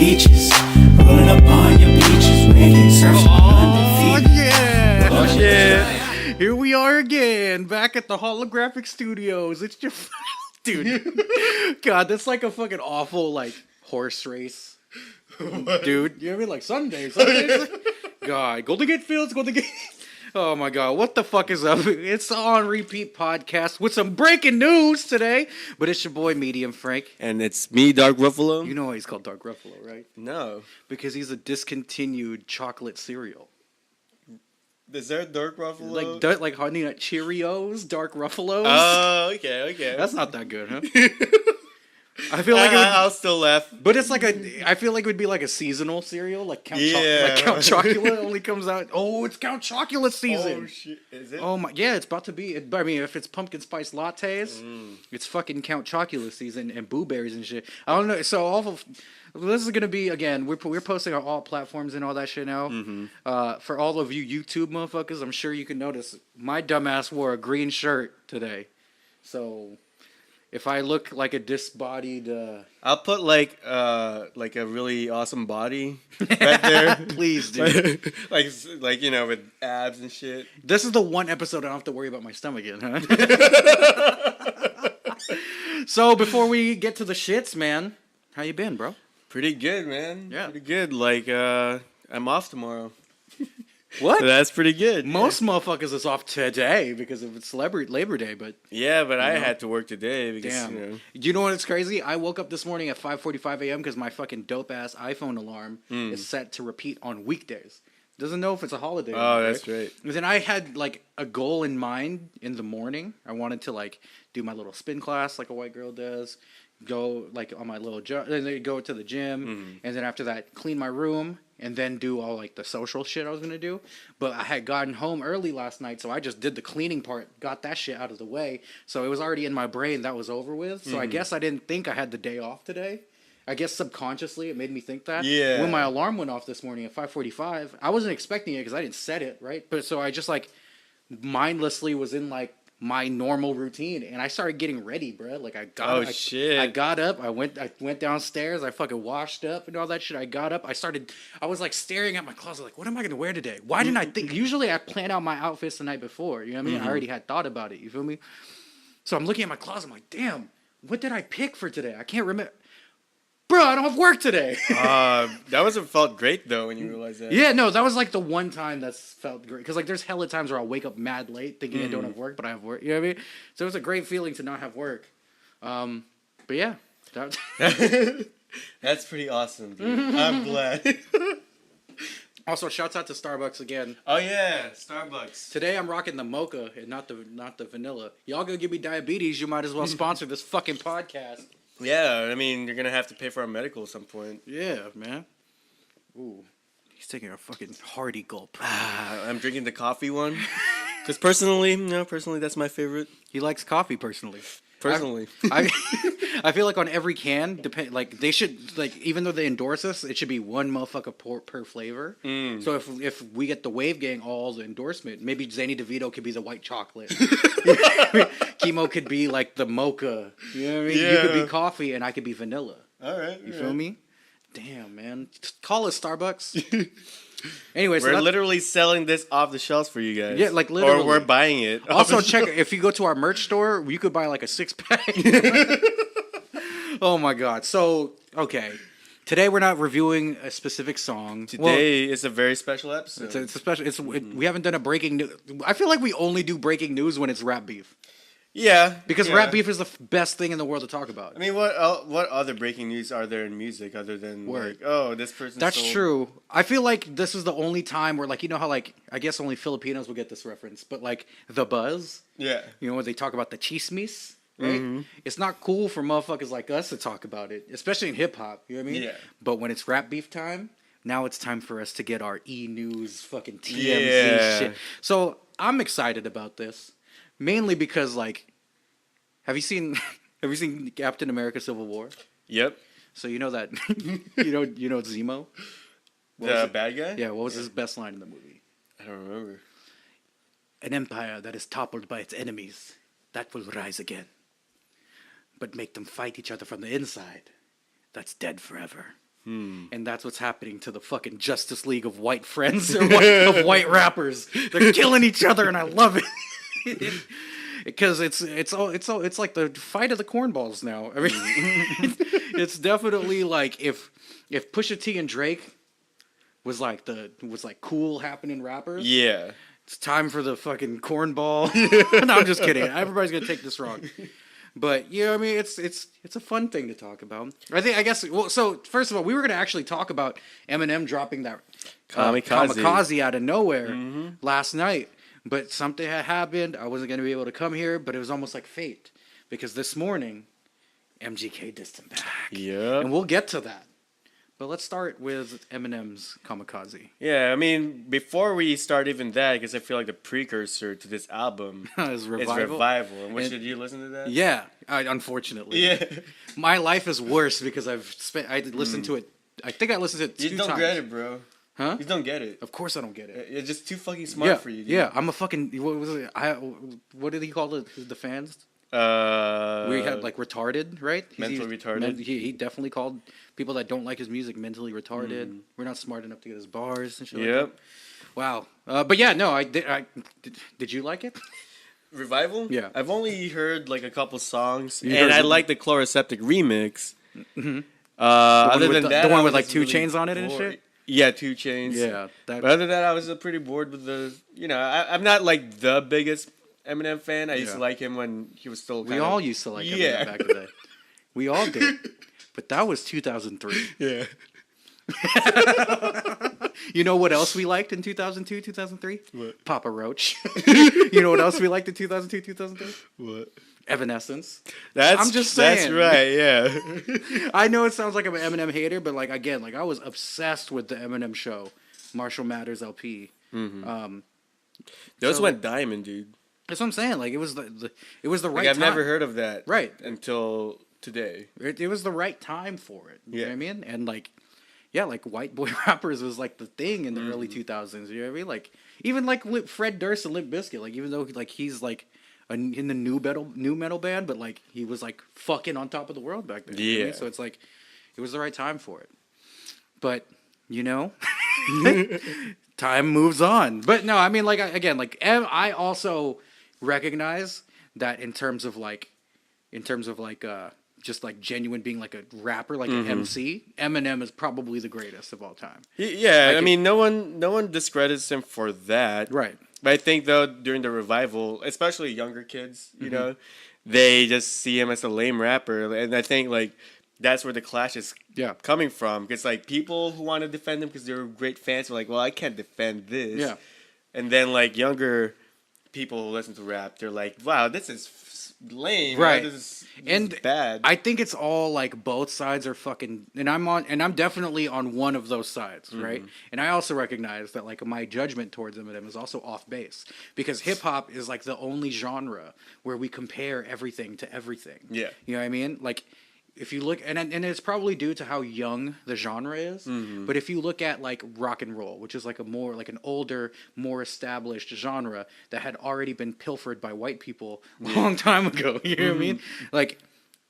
beaches, rolling up on your beaches, making surf undefeated. Yeah! Oh shit! Here we are again, back at the holographic studios. It's your dude. God, that's like a fucking awful like horse race. Dude, you know what I mean? Like Sundays. God, Golden Gate Fields, Golden Gate. Oh my God, what the fuck is up? It's the On Repeat podcast with some breaking news today. But it's your boy Medium Frank. And it's me, Dark Ruffalo. You know why he's called Dark Ruffalo, right? No. Because he's a discontinued chocolate cereal. Is there a Dark Ruffalo? Like Honey Nut Cheerios, Dark Ruffalos. Oh, okay. That's not that good, huh? I feel like I'll still laugh. but it's like I feel like it would be like a seasonal cereal, like Count Chocula only comes out. Oh, it's Count Chocula season. Oh shit, is it? Oh my, yeah, it's about to be. I mean, if it's pumpkin spice lattes, it's fucking Count Chocula season and Boo Berries and shit. I don't know. So all of this is gonna be again. We're posting on all platforms and all that shit now. For all of you YouTube motherfuckers, I'm sure you can notice my dumbass wore a green shirt today. So if I look like a disbodied, I'll put like a really awesome body right there. Please, dude. like you know, with abs and shit. This is the one episode I don't have to worry about my stomach in, huh? So before we get to the shits, man, how you been, bro? Pretty good, man. Yeah. Pretty good. Like I'm off tomorrow. What? So that's pretty good. Most motherfuckers is off today because of it's Labor Day, but Yeah, but I had to work today because damn. you know. You know what's crazy? I woke up this morning at 5:45 a.m. because my fucking dope ass iPhone alarm is set to repeat on weekdays. Doesn't know if it's a holiday. Oh, that's right. And then I had like a goal in mind in the morning. I wanted to like do my little spin class like a white girl does. Go like on my little and then go to the gym, and then after that clean my room, and then do all like the social shit I was gonna do. But I had gotten home early last night, so I just did the cleaning part, got that shit out of the way. So it was already in my brain that was over with. So I guess I didn't think I had the day off today. I guess subconsciously it made me think that. Yeah. When my alarm went off this morning at 5:45, I wasn't expecting it because I didn't set it right. But so I just like mindlessly was in like my normal routine, and I started getting ready, bro. Like I got up, I went downstairs, I fucking washed up and all that shit. I got up, I was like staring at my closet, like, what am I gonna wear today? Why didn't I think? Usually I plan out my outfits the night before, you know what I mean? I already had thought about it, you feel me? So I'm looking at my closet, I'm like, damn, what did I pick for today? I can't remember. Bro, I don't have work today. That felt great though when you realized that. Yeah, no, that was like the one time that's felt great. Because like there's hella times where I'll wake up mad late thinking I don't have work, but I have work. You know what I mean? So it was a great feeling to not have work. But yeah. That's pretty awesome, dude. I'm glad. Also, shouts out to Starbucks again. Oh yeah, Starbucks. Today I'm rocking the mocha and not the vanilla. Y'all gonna give me diabetes, you might as well sponsor this fucking podcast. Yeah, I mean, you're gonna have to pay for our medical at some point. Yeah, man. Ooh, he's taking a fucking hearty gulp. I'm drinking the coffee one. Because personally, that's my favorite. He likes coffee personally. I feel like on every can, like they should like even though they endorse us, it should be one motherfucker per flavor. So if we get the Wave Gang all the endorsement, maybe Zany DeVito could be the white chocolate. Chemo could be like the mocha. You know what I mean? Yeah. You could be coffee and I could be vanilla. All right. You feel me? Damn, man. Just call us Starbucks. Anyway, we're literally selling this off the shelves for you guys. Yeah, like literally. Or we're buying it. Also, check if you go to our merch store, you could buy like a 6-pack. Oh my God! So okay, today we're not reviewing a specific song. Today is a very special episode. It's a special. We haven't done a breaking news. I feel like we only do breaking news when it's rap beef. Yeah, because rap beef is the best thing in the world to talk about. I mean, what other breaking news are there in music other than like, oh, this person? That's true. I feel like this is the only time where, like, you know how, like, I guess only Filipinos will get this reference, but like the buzz. Yeah. You know when they talk about the chismis, right? It's not cool for motherfuckers like us to talk about it, especially in hip hop. You know what I mean? Yeah. But when it's rap beef time, now it's time for us to get our E-News fucking TMZ shit. So I'm excited about this. Mainly because, like, have you seen Captain America: Civil War? Yep. So you know that you know Zemo, the bad guy. Yeah. What was his best line in the movie? I don't remember. An empire that is toppled by its enemies, that will rise again. But make them fight each other from the inside, that's dead forever. And that's what's happening to the fucking Justice League of white friends or of white rappers. They're killing each other, and I love it. Because it's like the fight of the cornballs now. I mean, it's definitely like if Pusha T and Drake was like cool happening rappers. Yeah. It's time for the fucking cornball. No, I'm just kidding. Everybody's gonna take this wrong. But you know, I mean, it's a fun thing to talk about. I guess. Well, so first of all, we were gonna actually talk about Eminem dropping that Kamekaze out of nowhere last night, but something had happened. I wasn't gonna be able to come here, but it was almost like fate because this morning, MGK dissed him back. Yeah, and we'll get to that. But let's start with Eminem's Kamekaze. Yeah, I mean, before we start even that, because I feel like the precursor to this album is Revival. And did you listen to that? Yeah, unfortunately. Yeah. My life is worse because I listened to it. I think I listened to it 2 times. You don't get it, bro. Huh? You don't get it. Of course I don't get it. It's just too fucking smart for you. Dude. Yeah, I'm a fucking... What was it? What did he call the fans? We had like retarded, right? Mentally retarded. He definitely called people that don't like his music mentally retarded. We're not smart enough to get his bars and shit. Yep. Like that. Wow. But yeah, no, I did. Did you like it? Revival? Yeah. I've only heard like a couple songs, You and heard I like the Chloroseptic remix. Mm-hmm. Other than that, the one with like 2 Chainz on it and shit. Yeah, 2 Chainz. Yeah. But other than that, I was pretty bored with the. You know, I'm not like the biggest Eminem fan. I used to like him when he was still. We all used to like Eminem back in the day. We all did. But that was 2003. Yeah. You know what else we liked in 2002, 2003? What? Papa Roach. You know what else we liked in 2002, 2003? What? Evanescence. I'm just saying. That's right, yeah. I know it sounds like I'm an Eminem hater, but like again, like I was obsessed with the Eminem show, Marshall Mathers LP. Those went diamond, dude. That's what I'm saying. Like it was the right I've time. never heard of that. Right. Until today. It was the right time for it. You know what I Yeah. mean? And like, yeah, like white boy rappers was like the thing in the early 2000s. You know what I mean? Like even like Fred Durst and Limp Bizkit. Like even though like he's like in the new metal band, but like he was like fucking on top of the world back then. Yeah. You know what I mean? So it's like it was the right time for it. But you know, time moves on. But no, I mean like I also recognize that in terms of just like genuine being like a rapper, like an MC, Eminem is probably the greatest of all time. Yeah, Like I mean, no one discredits him for that. Right. But I think though during the revival, especially younger kids, you know, they just see him as a lame rapper, and I think like that's where the clash is coming from. Because like people who want to defend him because they're great fans are like, well, I can't defend this. Yeah. And then like younger people who listen to rap, they're like, wow, this is lame. Right. This And is bad. I think it's all like both sides are fucking, and I'm definitely on one of those sides, right? And I also recognize that like my judgment towards Eminem is also off base because hip hop is like the only genre where we compare everything to everything. Yeah. You know what I mean? Like if you look, and it's probably due to how young the genre is, but if you look at like rock and roll, which is like an older, more established genre that had already been pilfered by white people a long time ago, you know what I mean? Like,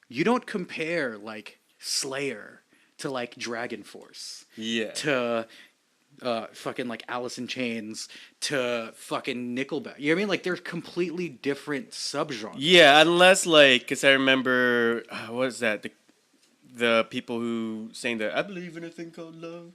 you don't compare like Slayer to like Dragon Force, to fucking like Alice in Chains, to fucking Nickelback. You know what I mean? Like they're completely different subgenres. Yeah, unless like, because I remember, what is that? The people who sang the I Believe in a Thing Called Love.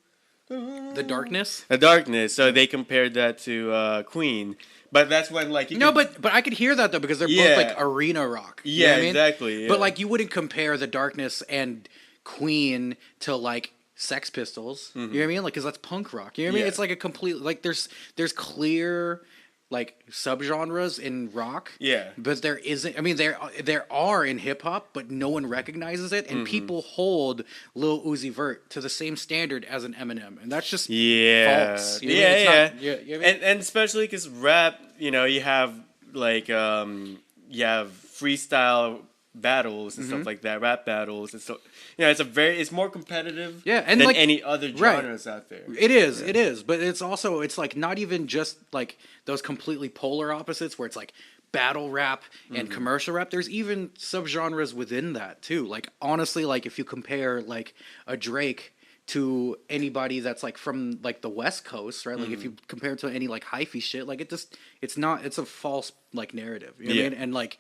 The Darkness? The Darkness. So they compared that to Queen. But that's when like... but I could hear that though because they're both like arena rock. You know what I mean? Exactly. Yeah. But like you wouldn't compare The Darkness and Queen to like Sex Pistols. You know what I mean? Like, because that's punk rock. You know what I mean? It's like a complete... Like there's clear... like subgenres in rock, but there isn't. I mean, there are in hip hop, but no one recognizes it, and people hold Lil Uzi Vert to the same standard as an Eminem, and that's just false. You know? You know and especially because rap, you know, you have like you have freestyle battles and stuff like that, rap battles, and so you know it's more competitive and than like, any other genres out there. It is, but it's like not even just like those completely polar opposites where it's like battle rap and commercial rap. There's even subgenres within that too. Like honestly, like if you compare like a Drake to anybody that's like from like the West Coast, right? Like if Mm-hmm. you compare it to any like hyphy shit, like it's a false like narrative. You know what I mean? And like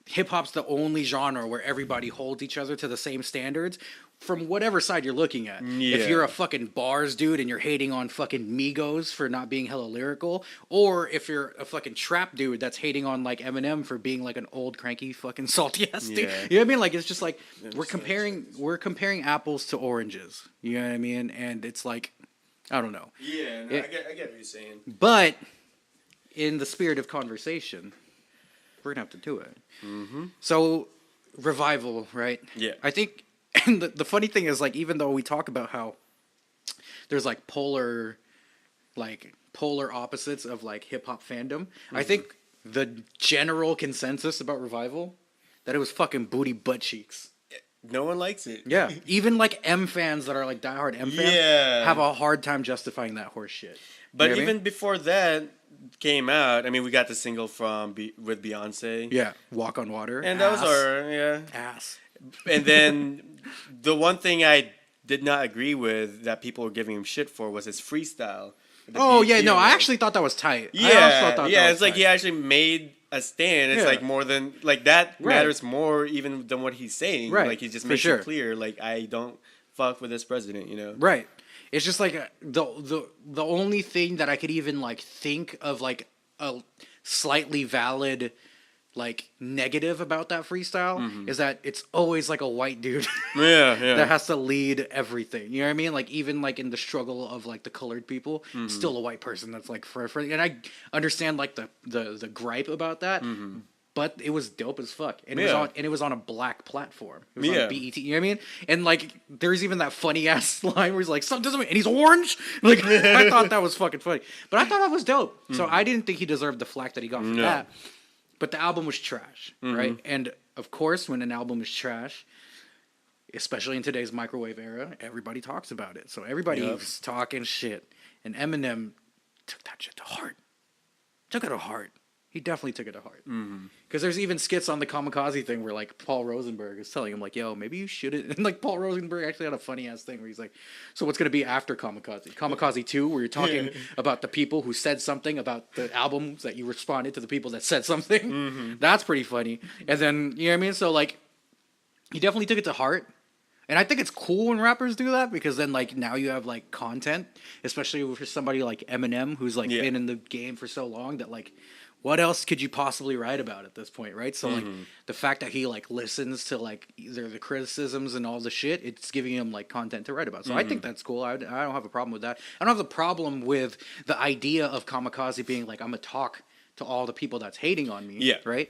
hip hop's the only genre where everybody holds each other to the same standards from whatever side you're looking at. Yeah. If you're a fucking bars dude and you're hating on fucking Migos for not being hella lyrical, or if you're a fucking trap dude that's hating on like Eminem for being like an old cranky fucking salty ass dude. Yeah. You know what I mean? Like it's just like we're comparing apples to oranges. You know what I mean? And it's like I don't know. Yeah, no, I get what you're saying. But in the spirit of conversation, we're gonna have to do it. Mm-hmm. So revival, right? Yeah. I think, and the funny thing is, like, even though we talk about how there's like polar opposites of like hip hop fandom, I think the general consensus about revival that it was fucking booty butt cheeks. No one likes it. Yeah, even like M fans that are like diehard M fans have a hard time justifying that horse shit. But You know what I even mean? before that came out, I mean, we got the single from with Beyonce. Yeah, Walk on Water, And that was alright, yeah. ass. And then the one thing I did not agree with that people were giving him shit for was his freestyle. The Oh beat yeah, no, feel, I like- actually thought that was tight. I also Yeah, thought yeah, that it's was like tight. he actually made a stand. It's Yeah. like more than like that Right. matters more even than what he's saying. Right, Like he just for makes sure. it clear. Like I don't fuck with this president. You know. Right. It's just like the only thing that I could even like think of like a slightly valid like negative about that freestyle is that it's always like a white dude Yeah, yeah. that has to lead everything. You know what I mean? Like even like in the struggle of like the colored people, still a white person that's like for and I understand like the gripe about that. But it was dope as fuck, and it was on a black platform. It was on BET, you know what I mean? And like, there's even that funny ass line where he's like, "Something doesn't," and he's orange. Like, I thought that was fucking funny, but I thought that was dope. So I didn't think he deserved the flack that he got for that. But the album was trash, right? And of course, when an album is trash, especially in today's microwave era, everybody talks about it. So everybody was talking shit, and Eminem took that shit to heart. Took it to heart. He definitely took it to heart. Because there's even skits on the Kamekaze thing where like Paul Rosenberg is telling him like, "Yo, maybe you shouldn't." And like Paul Rosenberg actually had a funny ass thing where he's like, "So what's gonna be after Kamekaze? Kamekaze 2, where you're talking about the people who said something about the albums that you responded to the people that said something." That's pretty funny. And then you know what I mean. So like, he definitely took it to heart. And I think it's cool when rappers do that because then like now you have like content, especially for somebody like Eminem who's like been in the game for so long that like. What else could you possibly write about at this point, right? So like the fact that he like listens to like either the criticisms and all the shit, it's giving him like content to write about. So I think that's cool. I don't have a problem with that. I don't have a problem with the idea of Kamekaze being like, I'm gonna talk to all the people that's hating on me. Yeah. Right.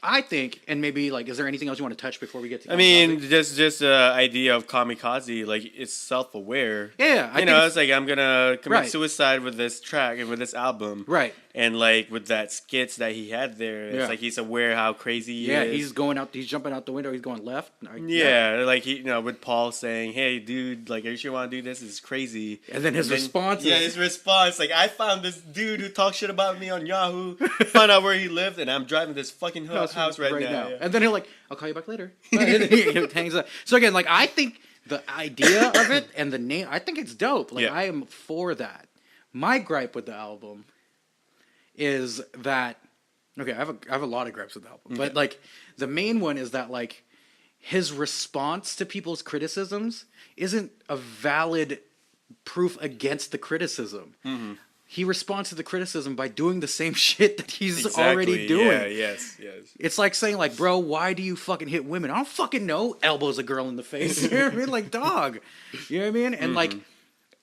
I think, and maybe like, is there anything else you want to touch before we get to? I mean, just idea of kamikaze, like it's self-aware. Yeah, I know. It's like I'm gonna commit suicide with this track and with this album, right? And like with that skits that he had there, it's like he's aware how crazy he is. He's going out. He's jumping out the window. He's going left. Like he, with Paul saying, "Hey, dude, like, are you sure you want to do this? It's crazy." And then his response. His response, like, I found this dude who talked shit about me on Yahoo, found out where he lived, and I'm driving this fucking house right now. Yeah. And then he'll like, I'll call you back later. He hangs up. So again, like I think the idea of it and the name, I think it's dope. Like I am for that. My gripe with the album is that I have a lot of gripes with the album, but like the main one is that like his response to people's criticisms isn't a valid proof against the criticism. He responds to the criticism by doing the same shit that he's already doing. Yeah, yes. It's like saying, like, bro, why do you fucking hit women? I don't fucking know. Elbows a girl in the face. You know what I mean? Like, dog. You know what I mean? And like,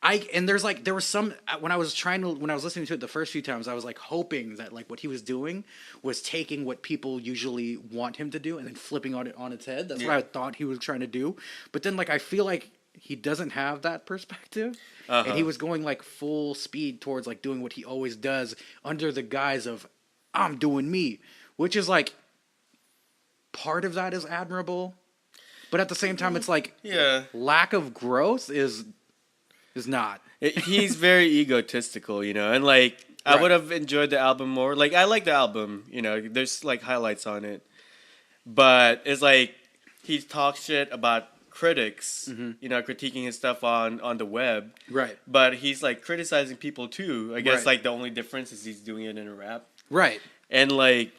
there was some when I was listening to it the first few times, I was like hoping that like what he was doing was taking what people usually want him to do and then flipping on its head. That's what I thought he was trying to do. But then like I feel like he doesn't have that perspective. And he was going like full speed towards like doing what he always does under the guise of I'm doing me, which is like part of that is admirable, but at the same time it's like lack of growth is not. He's very egotistical, and like I would have enjoyed the album more. Like I like the album, there's like highlights on it, but it's like he talks shit about critics, you know, critiquing his stuff on the web. Right. But he's like criticizing people too. I guess Right. like the only difference is he's doing it in a rap. Right. And like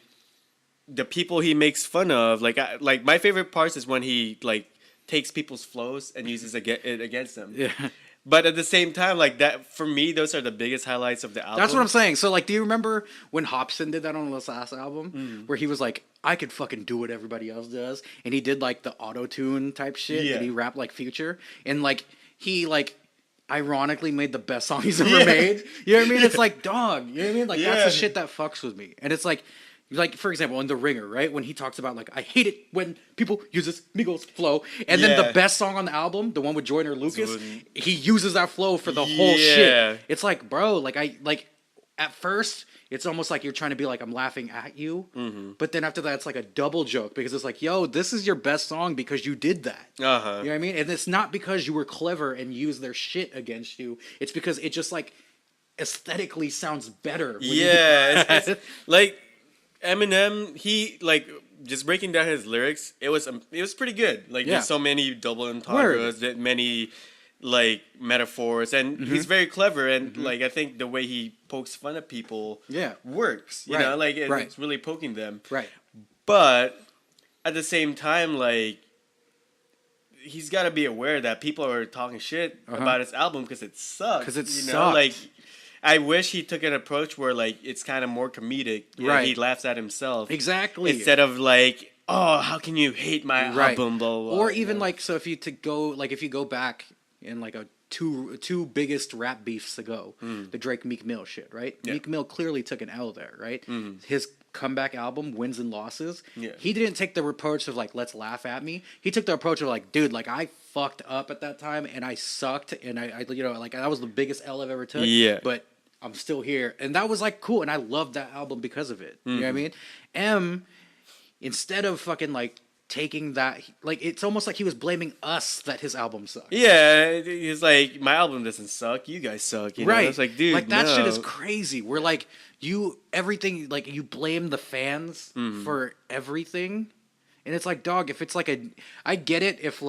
the people he makes fun of, like my favorite parts is when he like takes people's flows and uses it against them. Yeah. But at the same time, like that for me, those are the biggest highlights of the album. That's what I'm saying. So, like, do you remember when Hobson did that on this last album, where he was like, "I could fucking do what everybody else does," and he did like the auto tune type shit, and he rapped like Future, and like he like ironically made the best song he's ever made. You know what I mean? It's like, dog. You know what I mean? Like that's the shit that fucks with me, and it's like for example, in The Ringer, right? When he talks about like, I hate it when people use this Migos flow, and then the best song on the album, the one with Joyner Lucas, he uses that flow for the whole shit. It's like, bro, like at first, it's almost like you're trying to be like, I'm laughing at you, but then after that, it's like a double joke because it's like, yo, this is your best song because you did that. You know what I mean? And it's not because you were clever and used their shit against you. It's because it just like aesthetically sounds better. It's like Eminem, he like just breaking down his lyrics. It was pretty good. Like there's so many double entendres, that many like metaphors, and he's very clever. And like I think the way he pokes fun at people, works. You know, like it's really poking them. Right. But at the same time, like he's got to be aware that people are talking shit about his album because it sucks. Because it sucks. Like I wish he took an approach where like it's kind of more comedic. Right. He laughs at himself. Exactly. Instead of like, oh, how can you hate my album? Blah, blah, blah. Or even like, so if you go back in like a two biggest rap beefs ago, the Drake Meek Mill shit, right? Yeah. Meek Mill clearly took an L there, right? His comeback album, Wins and Losses, he didn't take the approach of like, let's laugh at me. He took the approach of like, dude, like I fucked up at that time and I sucked and I you know, like that was the biggest L I've ever took. Yeah. But I'm still here. And that was like cool. And I loved that album because of it. You know what I mean? Instead of fucking like taking that, like it's almost like he was blaming us that his album sucked. Yeah, he's like, my album doesn't suck, you guys suck. You know? It's like, dude, like that shit is crazy. We're like, everything, like you blame the fans for everything, and it's like, dog, if it's like I get it if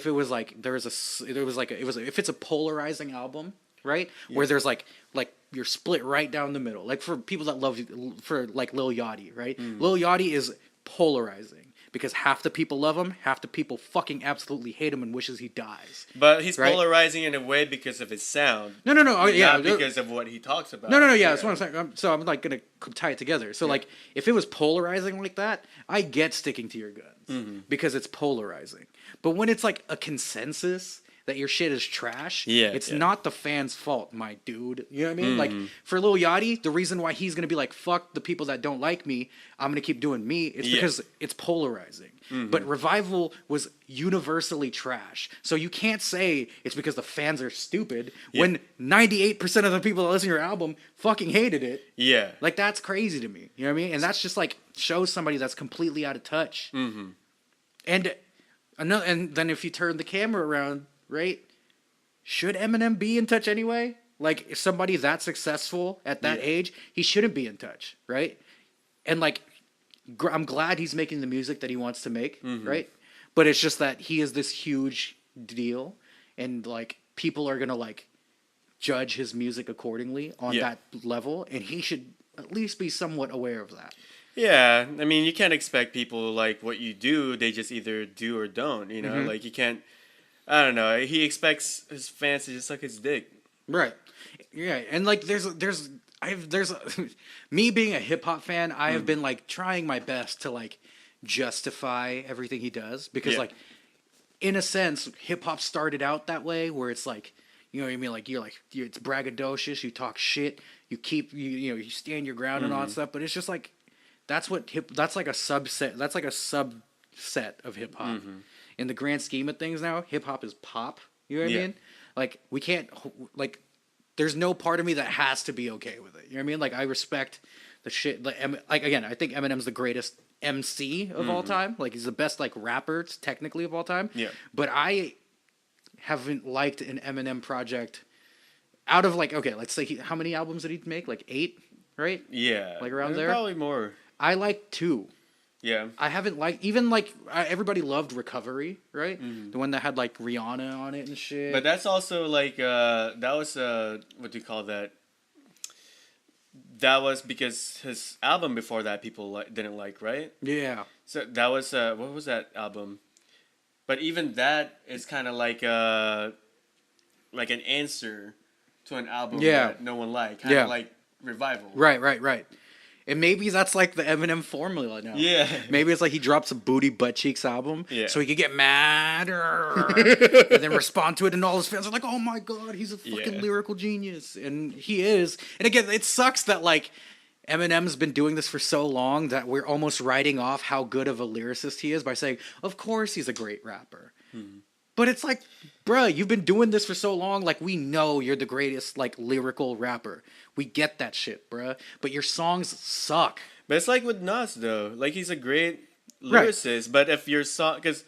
it was like if it's a polarizing album, right? Yeah. Where there's like you're split right down the middle. Like for people that love, for like Lil Yachty, right? Lil Yachty is polarizing. Because half the people love him, half the people fucking absolutely hate him and wishes he dies. But he's polarizing in a way because of his sound. No. Not because of what he talks about. No. Yeah, that's what I'm saying. So I'm like gonna tie it together. So like, if it was polarizing like that, I get sticking to your guns because it's polarizing. But when it's like a consensus that your shit is trash, it's not the fans' fault, my dude. You know what I mean? Like, for Lil Yachty, the reason why he's going to be like, fuck the people that don't like me, I'm going to keep doing me, it's because it's polarizing. But Revival was universally trash. So you can't say it's because the fans are stupid when 98% of the people that listen to your album fucking hated it. Yeah. Like, that's crazy to me. You know what I mean? And that's just like, shows somebody that's completely out of touch. And then if you turn the camera around, right? Should Eminem be in touch anyway? Like, if somebody that successful at that age, he shouldn't be in touch, right? And like, I'm glad he's making the music that he wants to make, right? But it's just that he is this huge deal, and like people are gonna like judge his music accordingly on that level, and he should at least be somewhat aware of that. Yeah, I mean, you can't expect people like what you do; they just either do or don't. You know, like you can't. I don't know. He expects his fans to just suck his dick. Right. Yeah, and like there's me being a hip hop fan, I have been like trying my best to like justify everything he does because like in a sense hip hop started out that way where it's like, you know what I mean, like it's braggadocious, you talk shit, you keep you stand your ground and all that stuff, but it's just like that's like a subset of hip hop. In the grand scheme of things now, hip hop is pop. You know what I mean? Like, we can't, like, there's no part of me that has to be okay with it. You know what I mean? Like, I respect the shit. Like again, I think Eminem's the greatest MC of all time. Like, he's the best, like, rapper, technically, of all time. Yeah. But I haven't liked an Eminem project out of, like, okay, let's say, how many albums did he make? Like, 8, right? Yeah. Like, around there? Probably more. I like 2. Yeah. I haven't even everybody loved Recovery, right? The one that had like Rihanna on it and shit. But that's also like that was what do you call that? That was because his album before that people didn't like, right? Yeah. So that was what was that album? But even that is kind of like an answer to an album that no one liked. Kind of like Revival. Right. And maybe that's like the Eminem formula now. Yeah. Maybe it's like he drops a booty butt cheeks album, so he could get mad, and then respond to it, and all his fans are like, "Oh my god, he's a fucking lyrical genius," and he is. And again, it sucks that like Eminem's been doing this for so long that we're almost writing off how good of a lyricist he is by saying, "Of course, he's a great rapper." But it's like, bruh, you've been doing this for so long. Like, we know you're the greatest, like, lyrical rapper. We get that shit, bruh. But your songs suck. But it's like with Nas, though. Like, he's a great lyricist. Right. But if your song... Because,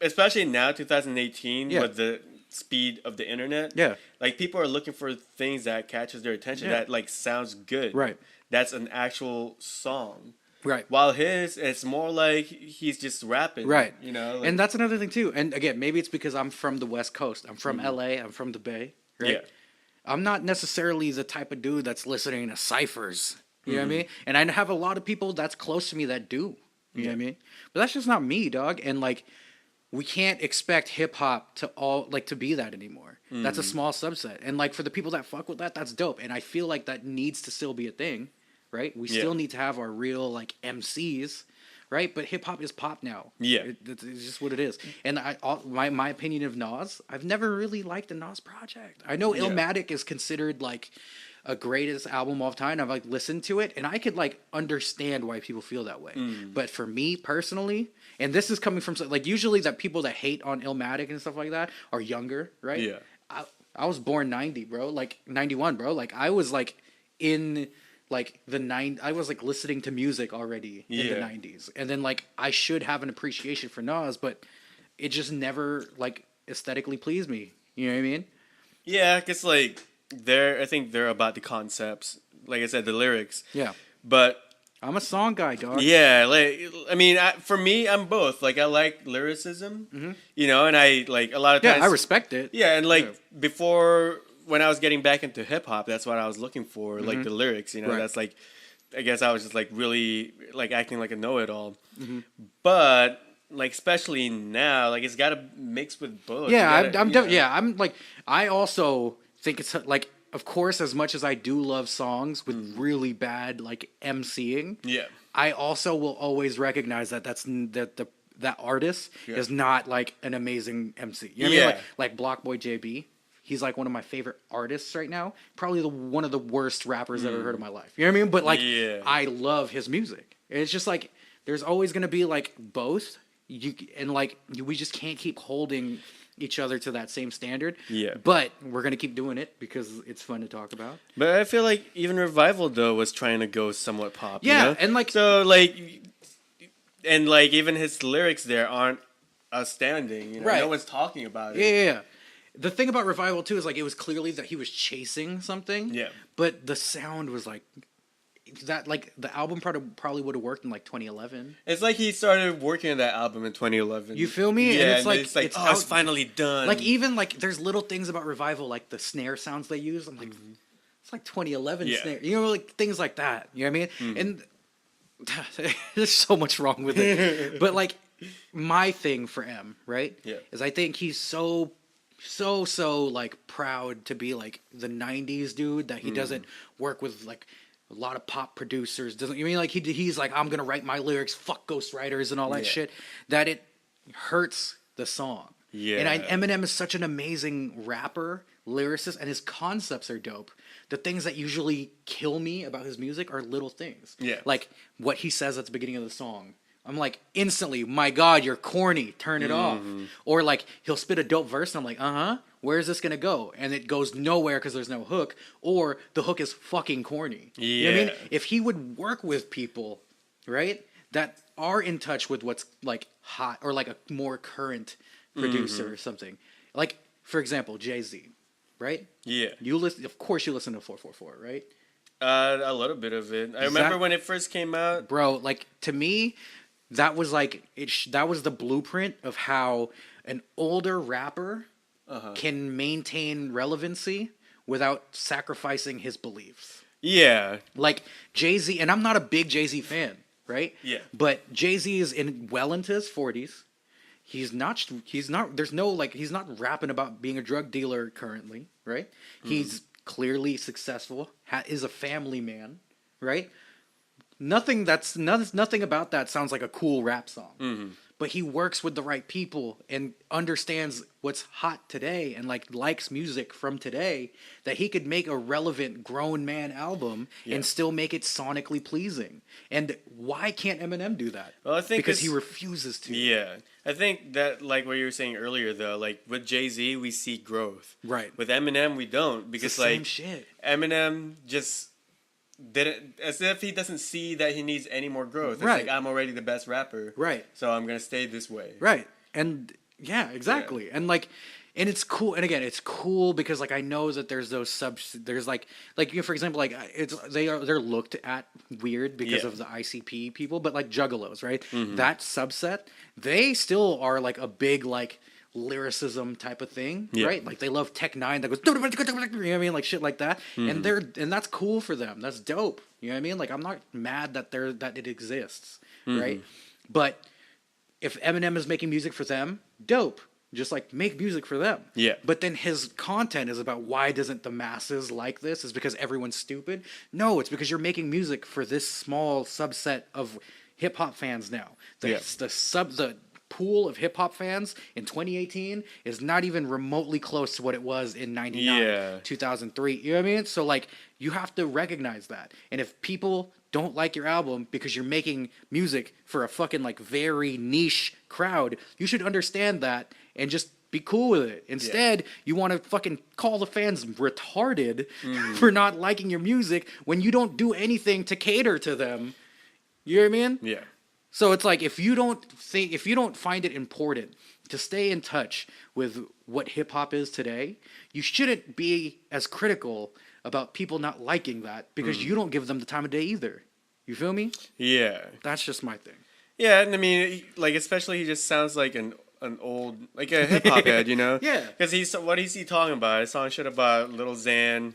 especially now, 2018, with the speed of the internet, like, people are looking for things that catches their attention that, like, sounds good. Right. That's an actual song. Right. While his, it's more like he's just rapping. Right. You know? Like, and that's another thing, too. And again, maybe it's because I'm from the West Coast. I'm from LA. I'm from the Bay. Right? Yeah. I'm not necessarily the type of dude that's listening to ciphers. You know what I mean? And I have a lot of people that's close to me that do. You know what I mean? But that's just not me, dog. And, like, we can't expect hip-hop to be that anymore. That's a small subset. And, like, for the people that fuck with that, that's dope. And I feel like that needs to still be a thing. Right? We still need to have our real, like, MCs, right? But hip-hop is pop now. Yeah. It's just what it is. And my opinion of Nas, I've never really liked the Nas project. I know Illmatic is considered, like, a greatest album of all time. I've, like, listened to it, and I could, like, understand why people feel that way. But for me, personally, and this is coming from, like, usually that people that hate on Illmatic and stuff like that are younger, right? Yeah. I was born 90, bro. Like, 91, bro. Like, I was, like, in... like I was like listening to music already in the 90s, and then like I should have an appreciation for Nas, but it just never like aesthetically pleased me. You know what I mean? Yeah, because like I think they're about the concepts, like I said, the lyrics. Yeah, but I'm a song guy, dog. Yeah, like I mean, for me, I'm both. Like I like lyricism, you know, and I like a lot of times. Yeah, I respect it. Yeah, and like before. When I was getting back into hip hop, that's what I was looking for, like the lyrics, you know. Right. That's like, I guess I was just like really like acting like a know-it-all. But like especially now, like it's got to mix with both. Yeah, I'm like I also think it's like of course as much as I do love songs with really bad like MCing. Yeah, I also will always recognize that that artist is not like an amazing MC. You know what I mean? Like Blockboy JB. He's like one of my favorite artists right now. Probably one of the worst rappers I've ever heard in my life. You know what I mean? But like, I love his music. It's just like there's always gonna be like both. We just can't keep holding each other to that same standard. Yeah. But we're gonna keep doing it because it's fun to talk about. But I feel like even Revival though was trying to go somewhat pop. Yeah, you know? and like so like, and like even his lyrics there aren't outstanding. You know, no one's talking about it. Yeah. The thing about Revival, too, is, like, it was clearly that he was chasing something. Yeah. But the sound was, like, that, like, the album probably would have worked in, like, 2011. It's like he started working on that album in 2011. You feel me? Yeah, and it's like, it's finally done. Like, even, like, there's little things about Revival, like the snare sounds they use. I'm like, it's like 2011 snare. You know, like, things like that. You know what I mean? And there's so much wrong with it. But, like, my thing for M, right? Yeah. Is I think he's so like proud to be like the 90s dude that he doesn't work with like a lot of pop producers. Doesn't you mean like he's like I'm gonna write my lyrics, fuck ghostwriters and all that shit, that it hurts the song. Yeah. And Eminem is such an amazing rapper, lyricist, and his concepts are dope. The things that usually kill me about his music are little things. Yeah. Like what he says at the beginning of the song. I'm like, instantly, my God, you're corny. Turn it off. Or like, he'll spit a dope verse, and I'm like, where's this going to go? And it goes nowhere because there's no hook. Or the hook is fucking corny. Yeah. You know what I mean? If he would work with people, right, that are in touch with what's like hot, or like a more current producer or something. Like, for example, Jay-Z, right? Yeah. Of course you listen to 444, right? A little bit of it. I remember when it first came out. Bro, like, to me... that was like that was the blueprint of how an older rapper can maintain relevancy without sacrificing his beliefs. Yeah. Like Jay-Z, and I'm not a big Jay-Z fan, right? Yeah. But Jay-Z is well into his 40s. He's not he's not rapping about being a drug dealer currently, right? He's clearly successful, is a family man, right? Nothing about that sounds like a cool rap song. But he works with the right people and understands what's hot today and likes music from today, that he could make a relevant grown man album and still make it sonically pleasing. And why can't Eminem do that? Well, I think because he refuses to. Yeah. I think that, like what you were saying earlier, though, like with Jay-Z, we see growth. Right. With Eminem, we don't, because it's the same shit. Eminem just didn't, as if he doesn't see that he needs any more growth. It's right. like, I'm already the best rapper. Right. So I'm gonna stay this way. Right. And yeah, exactly. Yeah. And it's cool. And again, it's cool because I know that there's those there's for example, they're looked at weird because of the ICP people, but Juggalos, right? That subset, they still are a big lyricism type of thing, right? They love Tech Nine that goes, you know what I mean, shit like that, and that's cool for them. That's dope. You know what I mean? I'm not mad that it exists, right? But if Eminem is making music for them, dope. Just make music for them. Yeah. But then his content is about why doesn't the masses like this? Is because everyone's stupid? No, it's because you're making music for this small subset of hip hop fans now. The pool of hip hop fans in 2018 is not even remotely close to what it was in 99, 2003. You know what I mean? So you have to recognize that. And if people don't like your album because you're making music for a fucking very niche crowd, you should understand that and just be cool with it. Instead, you want to fucking call the fans retarded for not liking your music when you don't do anything to cater to them. You know what I mean? Yeah. So it's if you don't find it important to stay in touch with what hip hop is today, you shouldn't be as critical about people not liking that because you don't give them the time of day either. You feel me? Yeah. That's just my thing. Yeah, and I mean, especially he just sounds like an old, a hip hop head, you know? Yeah. Because what is he talking about? He's talking shit about Lil Xan.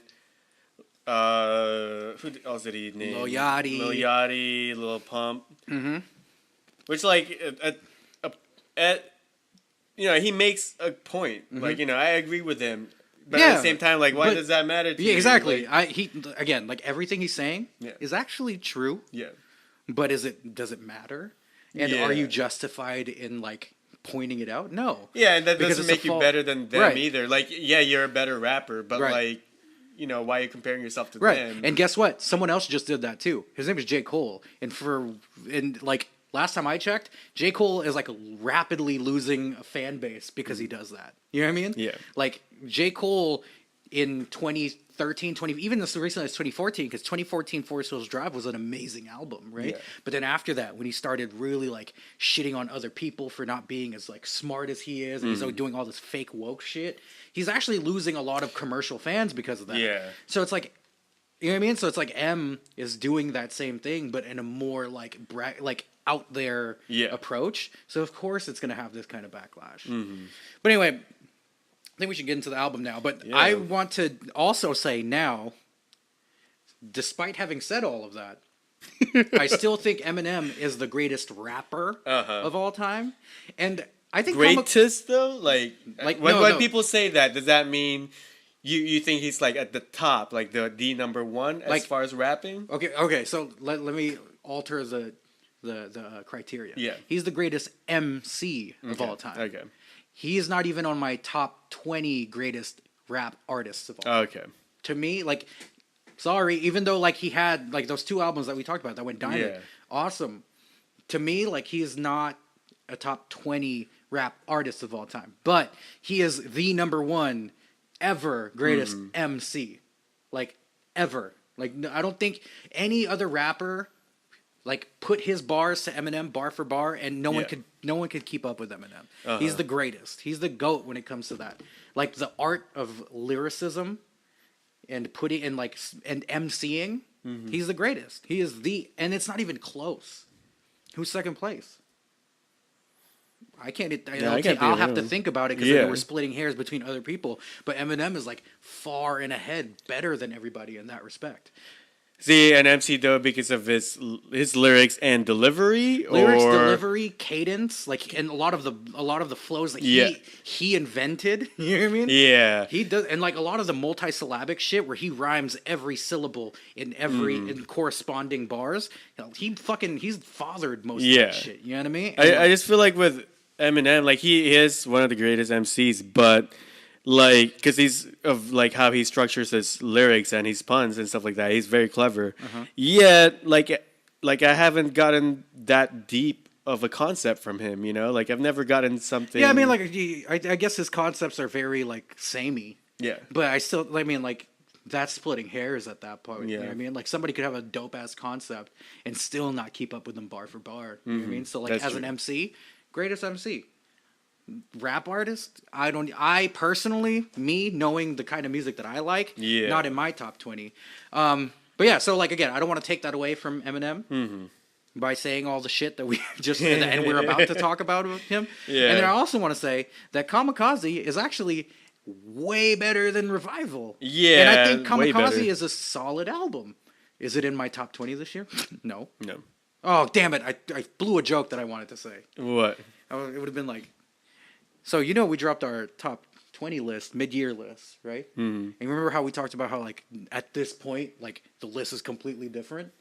Who else did he name? Lil Yachty, Lil Pump. Mm-hmm. Which, he makes a point. I agree with him. But at the same time, why does that matter to you? Yeah, exactly. Everything he's saying is actually true. Yeah. But does it matter? And are you justified in pointing it out? No. Yeah, and that doesn't make you better than them either. You're a better rapper, but why are you comparing yourself to them? And guess what? Someone else just did that too. His name is J. Cole. And last time I checked, J. Cole is rapidly losing a fan base because he does that. You know what I mean? Yeah. J. Cole in 2013, even as recently as 2014, because 2014 Forest Hills Drive was an amazing album, right? Yeah. But then after that, when he started really shitting on other people for not being as smart as he is, and he's doing all this fake woke shit, he's actually losing a lot of commercial fans because of that. Yeah. So it's you know what I mean? So it's M is doing that same thing, but in a more out there approach. So of course it's gonna have this kind of backlash. But anyway, I think we should get into the album now. But I want to also say now, despite having said all of that, I still think Eminem is the greatest rapper of all time. And I think greatest though? When people say that, does that mean you think he's at the top, the number one as far as rapping? Okay. So let me alter the criteria. Yeah. He's the greatest MC of all time. Okay. He is not even on my top 20 greatest rap artists of all time. Okay. To me, sorry, even though he had those two albums that we talked about that went diamond, awesome. To me, he is not a top 20 rap artist of all time, but he is the number one ever greatest MC, ever. I don't think any other rapper put his bars to Eminem bar for bar, and no one could keep up with Eminem. He's the greatest. He's the GOAT when it comes to that. The art of lyricism and putting in and MCing. He's the greatest. He is and it's not even close. Who's second place? I can't. can't I'll be have to wrong. think about it because we're splitting hairs between other people. But Eminem is like far and ahead, better than everybody in that respect. See, an MC though, because of his lyrics and delivery, Delivery, cadence, like, and a lot of the flows that he invented. You know what I mean? Yeah, he does, and like a lot of the multisyllabic shit where he rhymes every syllable in every in corresponding bars. He's fathered most of that shit. You know what I mean? I just feel like with Eminem, like he is one of the greatest MCs, but. Like, because he's of like how he structures his lyrics and his puns and stuff like that. He's very clever. Yet, like I haven't gotten that deep of a concept from him. You know, like I've never gotten something. Yeah, I mean, like I guess his concepts are very like samey. Yeah, but I mean, like that's splitting hairs at that point. You know what I mean? Like somebody could have a dope ass concept and still not keep up with them bar for bar. You know what I mean? So like as an MC, greatest MC. Rap artist, I personally, me knowing the kind of music that I like, not in my top 20. But yeah, so like again, I don't want to take that away from Eminem by saying all the shit that we just and we're about to talk about him. Yeah. And then I also want to say that Kamekaze is actually way better than Revival. Yeah. And I think Kamekaze is a solid album. Is it in my top 20 this year? No. Oh, damn it. I blew a joke that I wanted to say. What? It would have been like, so, you know, we dropped our top 20 list, mid-year list, right? And remember how we talked about how, like, at this point, like, the list is completely different?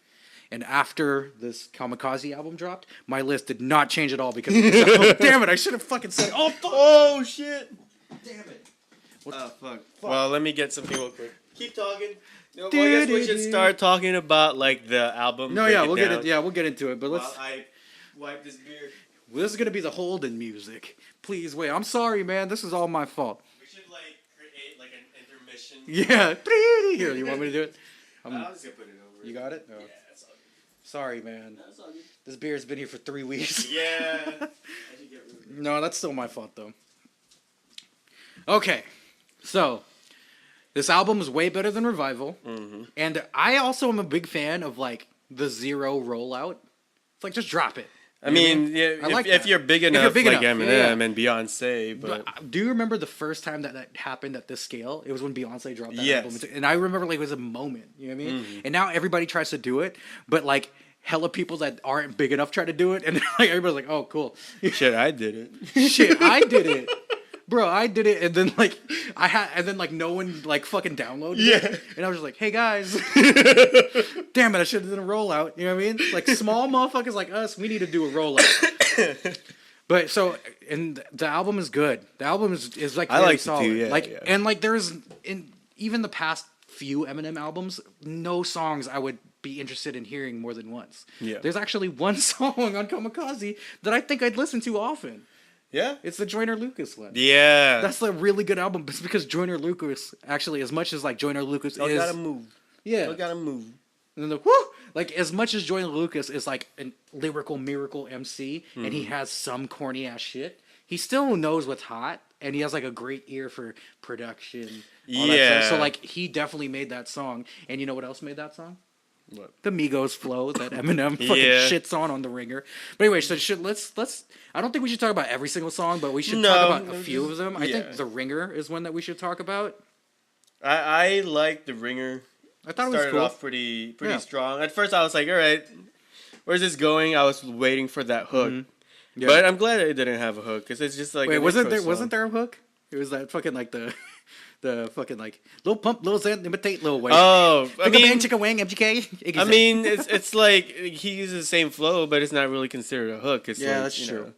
And after this Kamekaze album dropped, my list did not change at all because of this album. Damn it, I should have fucking said, oh, fuck! Oh, shit! Damn it. Fuck. Well, let me get something real quick. Keep talking. No, I guess we should start talking about, like, the album. No, yeah, we'll get into it, but let's... I wipe this beer. Well, this is going to be the Holden music. Please wait. I'm sorry, man. This is all my fault. We should, like, create, like, an intermission. Yeah. Here, you want me to do it? I'm just going to put it over. You got it? No. Yeah, that's all good. Sorry, man. No, that's all good. This beer's been here for 3 weeks. Yeah. I should get rid of it. No, that's still my fault, though. Okay. So, this album is way better than Revival. And I also am a big fan of, like, the zero rollout. It's like, just drop it. I mean, if you're big enough, like Eminem and Beyonce. But do you remember the first time that happened at this scale? It was when Beyonce dropped that album. And I remember, like, it was a moment. You know what I mean? And now everybody tries to do it, but, like, hella people that aren't big enough try to do it. And, like, everybody's like, oh, cool. Shit, I did it. Shit, I did it. Bro, I did it, and then like no one like fucking downloaded it, and I was just like, "Hey guys, damn it, I should have done a rollout." You know what I mean? Like small motherfuckers like us, we need to do a rollout. But so, and the album is good. The album is like very solid. And like there's in even the past few Eminem albums, no songs I would be interested in hearing more than once. Yeah, there's actually one song on Kamekaze that I think I'd listen to often. Yeah? It's the Joyner Lucas one. Yeah. That's a really good album. It's because Joyner Lucas, actually, as much as, like, Joyner Lucas is... gotta move. Yeah. Gotta move. And then like, as much as Joyner Lucas is, like, a lyrical miracle MC, and he has some corny-ass shit, he still knows what's hot, and he has, like, a great ear for production. All that stuff. So, like, he definitely made that song. And you know what else made that song? What? The Migos flow that Eminem fucking shits on The Ringer. But anyway, so let's. I don't think we should talk about every single song, but we should talk about a few of them. I think The Ringer is one that we should talk about. I like The Ringer. I thought it was cool. Started off pretty strong. At first, I was like, all right, where's this going? I was waiting for that hook, but I'm glad it didn't have a hook because it's just like wasn't there a hook? It was that fucking like the fucking like Lil Pump, Lil Xan, imitate Lil Wayne. Oh, I mean, Chicka Wang, MGK. I mean, it's like he uses the same flow, but it's not really considered a hook. It's that's true.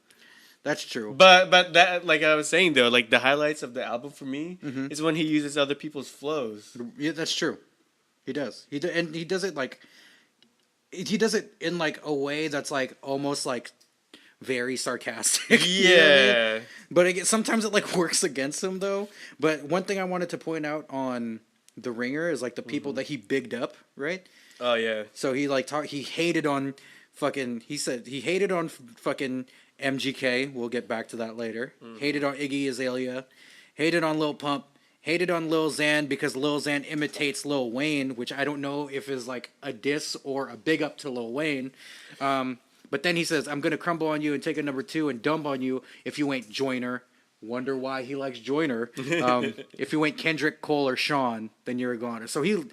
That's true. But that, like I was saying though, like the highlights of the album for me is when he uses other people's flows. Yeah, that's true. He does. And he does it like he does it in like a way that's like almost like very sarcastic. Yeah. You know what I mean? But sometimes it like works against him though. But one thing I wanted to point out on The Ringer is like the people that he bigged up, right? Oh yeah. So he like he hated on fucking he hated on fucking MGK. We'll get back to that later. Hated on Iggy Azalea. Hated on Lil Pump. Hated on Lil Xan because Lil Xan imitates Lil Wayne, which I don't know if is like a diss or a big up to Lil Wayne. But then he says, I'm going to crumble on you and take a number 2 and dump on you if you ain't Joyner. Wonder why he likes Joyner. If you ain't Kendrick, Cole, or Sean, then you're a goner. So he...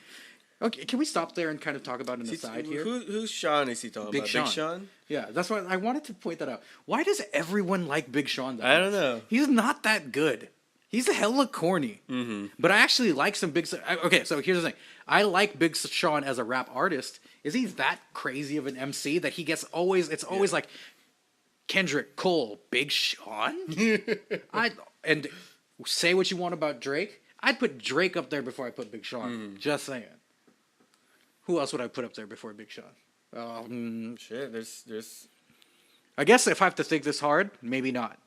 Okay, can we stop there and kind of talk about an aside here? Who's Sean is he talking about? Sean. Big Sean? Yeah, that's why I wanted to point that out. Why does everyone like Big Sean? I don't know. He's not that good. He's a hella corny. Mm-hmm. But I actually like some Big... Okay, so here's the thing. I like Big Sean as a rap artist. Is he that crazy of an MC that he gets always... It's always like Kendrick, Cole, Big Sean? And say what you want about Drake. I'd put Drake up there before I put Big Sean. Just saying. Who else would I put up there before Big Sean? Shit, there's. I guess if I have to think this hard, maybe not.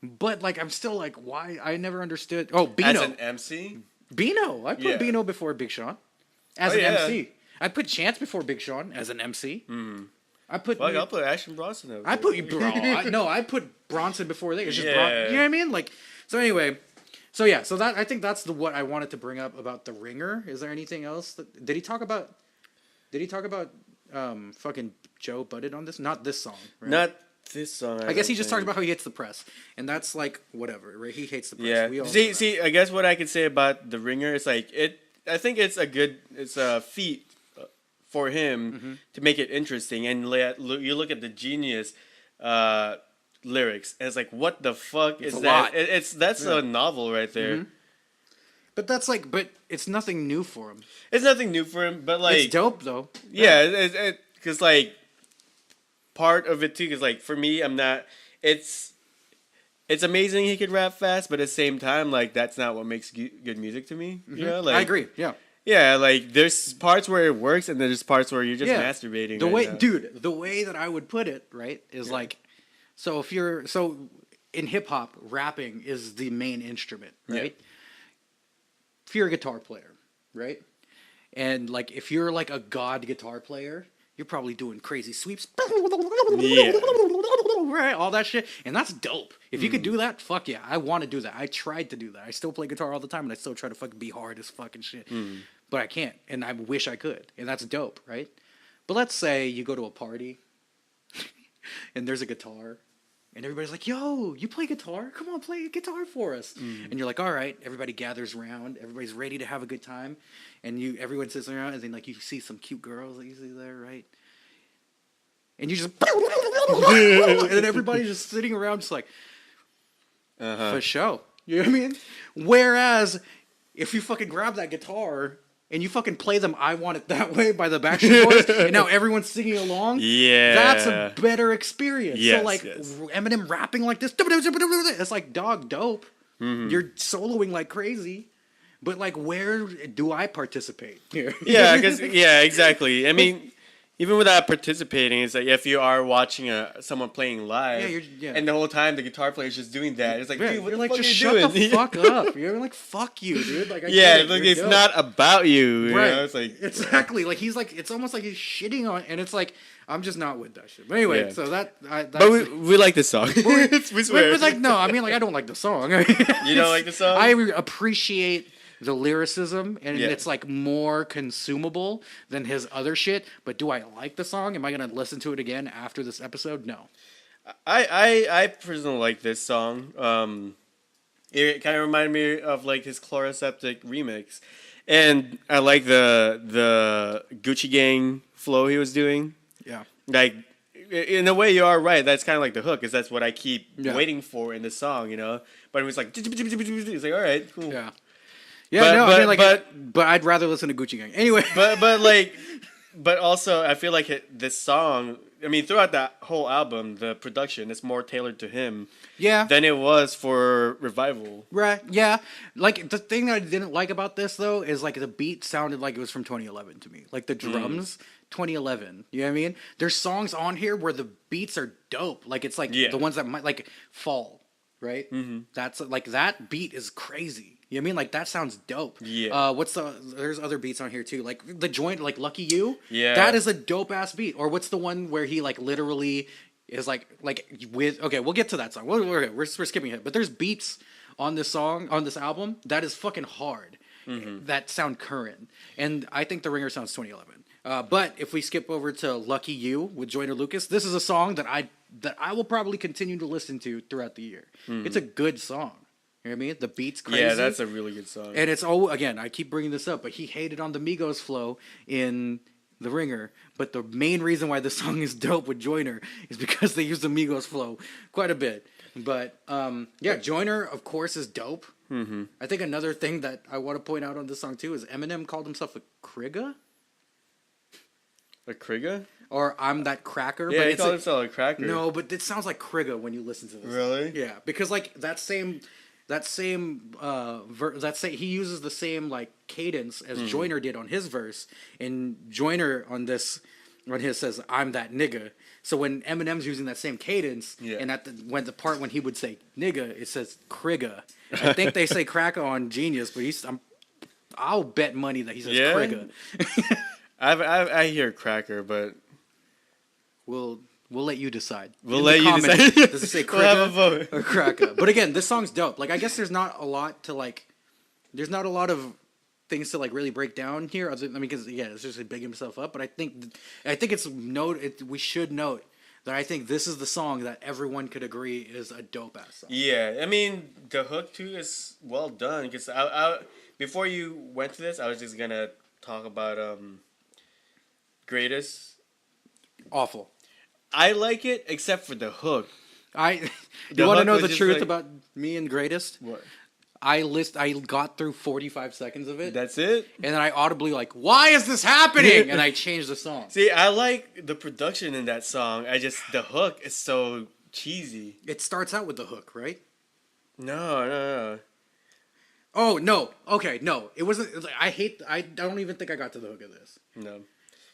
But like, I'm still like, why? I never understood. Oh, Bino. As an MC. Bino. I put Bino before Big Sean. As an MC. I put Chance before Big Sean as an MC. I put. Well, I'll put Ashton Bronson over. I put I put Bronson before they. It's just you know what I mean? Like, so anyway. So yeah, so that I think that's what I wanted to bring up about The Ringer. Is there anything else? Did he talk about fucking Joe Budden on this? Not this song, right? Not this song. I guess he just talked about how he hates the press, and that's like whatever, right? He hates the press. Yeah. We all See, I guess what I could say about The Ringer is like it. I think it's a feat for him to make it interesting, and you look at the Genius lyrics, and it's like, what the fuck is that? That's a novel right there. But that's like, but it's nothing new for him. It's nothing new for him, but like, it's dope though. Yeah, because like, part of it too is like, for me, I'm not. It's amazing he could rap fast, but at the same time, like, that's not what makes good music to me. You know, like, I agree. Yeah. Yeah, like there's parts where it works, and there's parts where you're just masturbating. The way that I would put it, right, is like, so in hip hop, rapping is the main instrument, right? Yeah. If you're a guitar player, right? And like if you're like a god guitar player, you're probably doing crazy sweeps. Yeah. Right, all that shit. And that's dope. If you could do that, fuck yeah. I want to do that. I tried to do that. I still play guitar all the time and I still try to fucking be hard as fucking shit. But I can't. And I wish I could. And that's dope, right? But let's say you go to a party and there's a guitar. And everybody's like, yo, you play guitar? Come on, play a guitar for us. And you're like, all right. Everybody gathers around. Everybody's ready to have a good time. And everyone sits around and then like you see some cute girls that you see there, right? And you just... and then everybody's just sitting around just like, for show. You know what I mean? Whereas, if you fucking grab that guitar... and you fucking play them I Want It That Way by the Backstreet Boys, and now everyone's singing along, that's a better experience. Yes, so, like, Eminem rapping like this, it's like, dog, dope. You're soloing like crazy, but, like, where do I participate here? Yeah, exactly. I mean... even without participating, it's like if you are watching someone playing live, and the whole time the guitar player is just doing that, it's like, dude, what the fuck are you doing? Shut the fuck up. You're like, fuck you, dude. Like, it's not about you. Right. You know? It's like exactly. Like he's like, it's almost like he's shitting on, and it's like, I'm just not with that shit. But anyway, so that's but we like this song. We swear. But like, no, I mean, like, I don't like the song. You don't like the song? I appreciate the lyricism, and it's like more consumable than his other shit. But do I like the song? Am I gonna listen to it again after this episode? No. I personally like this song. It kind of reminded me of like his Chloroseptic remix, and I like the Gucci Gang flow he was doing. Yeah, like in a way you are right. That's kind of like the hook, because that's what I keep waiting for in the song, you know. But it was like, it's like, all right, cool. Yeah. Yeah, I mean, like, but I'd rather listen to Gucci Gang anyway. but also I feel like this song. I mean, throughout that whole album, the production is more tailored to him. Yeah. Than it was for Revival. Right. Yeah. Like the thing that I didn't like about this though is like the beat sounded like it was from 2011 to me. Like the drums, 2011. You know what I mean? There's songs on here where the beats are dope. Like it's like the ones that might like Fall. Right. That's like that beat is crazy. You know what I mean? Like, that sounds dope. Yeah. There's other beats on here, too. Like, the joint, like, Lucky You. Yeah. That is a dope-ass beat. Or what's the one where he, like, literally is, like with... Okay, we'll get to that song. We're skipping it. But there's beats on this song, on this album, that is fucking hard. That sound current. And I think The Ringer sounds 2011. But if we skip over to "Lucky You" with Joyner Lucas, this is a song that I will probably continue to listen to throughout the year. It's a good song. You know what I mean? The beat's crazy. Yeah, that's a really good song. And it's again, I keep bringing this up, but he hated on the Migos flow in The Ringer. But the main reason why the song is dope with Joyner is because they use the Migos flow quite a bit. But yeah, Joyner, of course, is dope. Mm-hmm. I think another thing that I want to point out on this song too is Eminem called himself a Krigga. A Krigga? Or I'm that cracker. Yeah, but he called himself a cracker. No, but it sounds like Krigga when you listen to this. Really? Yeah, because like he uses the same like cadence as Joyner did on his verse, and Joyner on his says I'm that nigga. So when Eminem's using that same cadence, and when he would say nigga, it says Krigga. I think they say cracker on Genius, but I'll bet money that he says Krigga. I hear cracker, but we'll let you decide. We'll let you decide. Does it say Krigga or Kraka? But again, this song's dope. Like, I guess there's not a lot of things to like really break down here. Because it's just bigging himself up. But I think we should note that I think this is the song that everyone could agree is a dope ass song. Yeah, I mean the hook too is well done. Because I before you went to this, I was just gonna talk about Greatest. Awful. I like it except for the hook. You want to know the truth about me and Greatest? What? I got through 45 seconds of it. That's it? And then I audibly like, why is this happening? And I changed the song. See, I like the production in that song. The hook is so cheesy. It starts out with the hook, right? No. Oh, no. Okay, no. It wasn't. I don't even think I got to the hook of this. No.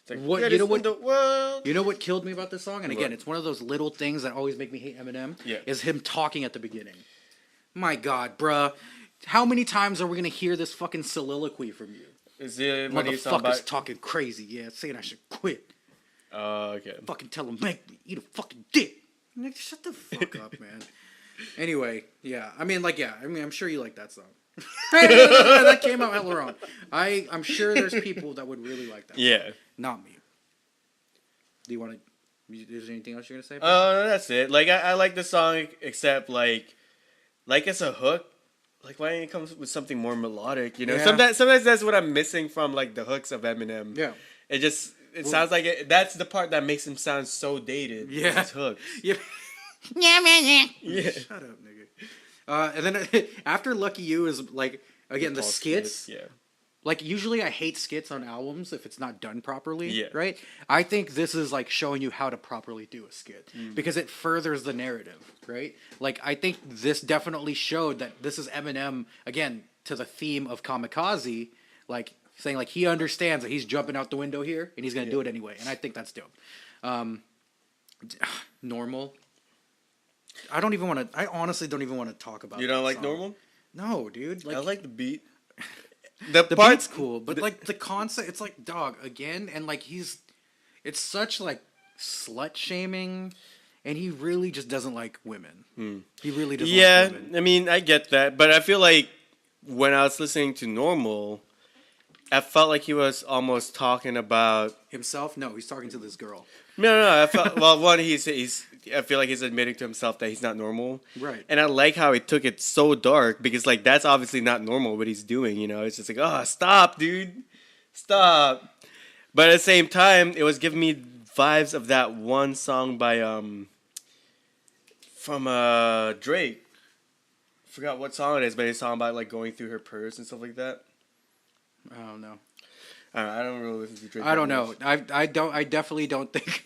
You know what killed me about this song? And again, it's one of those little things that always make me hate Eminem. Yeah. Is him talking at the beginning. My God, bruh. How many times are we going to hear this fucking soliloquy from you? Is it when he's talking Motherfuckers talking crazy. Yeah, saying I should quit. Oh, okay. Fucking tell him, make me eat a fucking dick. Like, shut the fuck up, man. Anyway, yeah. I'm sure you like that song. That came out hella wrong. I'm sure there's people that would really like that song. Yeah. Not me. Do you want to... Is there anything else you're going to say? That's it. Like, I like the song, except, like it's a hook. Like, why didn't it come with something more melodic, you know? Yeah. Sometimes that's what I'm missing from, like, the hooks of Eminem. Yeah. It sounds like that's the part that makes him sound so dated. Yeah. His hooks. Yeah. Yeah. Shut up, nigga. And then after Lucky You is, like, again, the skits. Yeah. Like, usually I hate skits on albums if it's not done properly, yeah. right? I think this is, like, showing you how to properly do a skit. Because it furthers the narrative, right? Like, I think this definitely showed that this is Eminem, again, to the theme of Kamekaze, like, saying, like, he understands that he's jumping out the window here, and he's going to do it anyway. And I think that's dope. Normal. I honestly don't even want to talk about You don't like song. Normal? No, dude. Like, I like the beat. The beat's cool, but like the concept, it's like dog again, and like it's such like slut shaming, and he really just doesn't like women. He really doesn't. Yeah, like women. I mean, I get that, but I feel like when I was listening to Normal, I felt like he was almost talking about himself. No, he's talking to this girl. No. I felt I feel like he's admitting to himself that he's not normal. Right. And I like how he took it so dark because, like, that's obviously not normal what he's doing, you know? It's just like, oh, stop, dude. Stop. But at the same time, it was giving me vibes of that one song by, from Drake. I forgot what song it is, but he's talking about, like, going through her purse and stuff like that. I don't know. I don't really listen to Drake. I don't know. I definitely don't think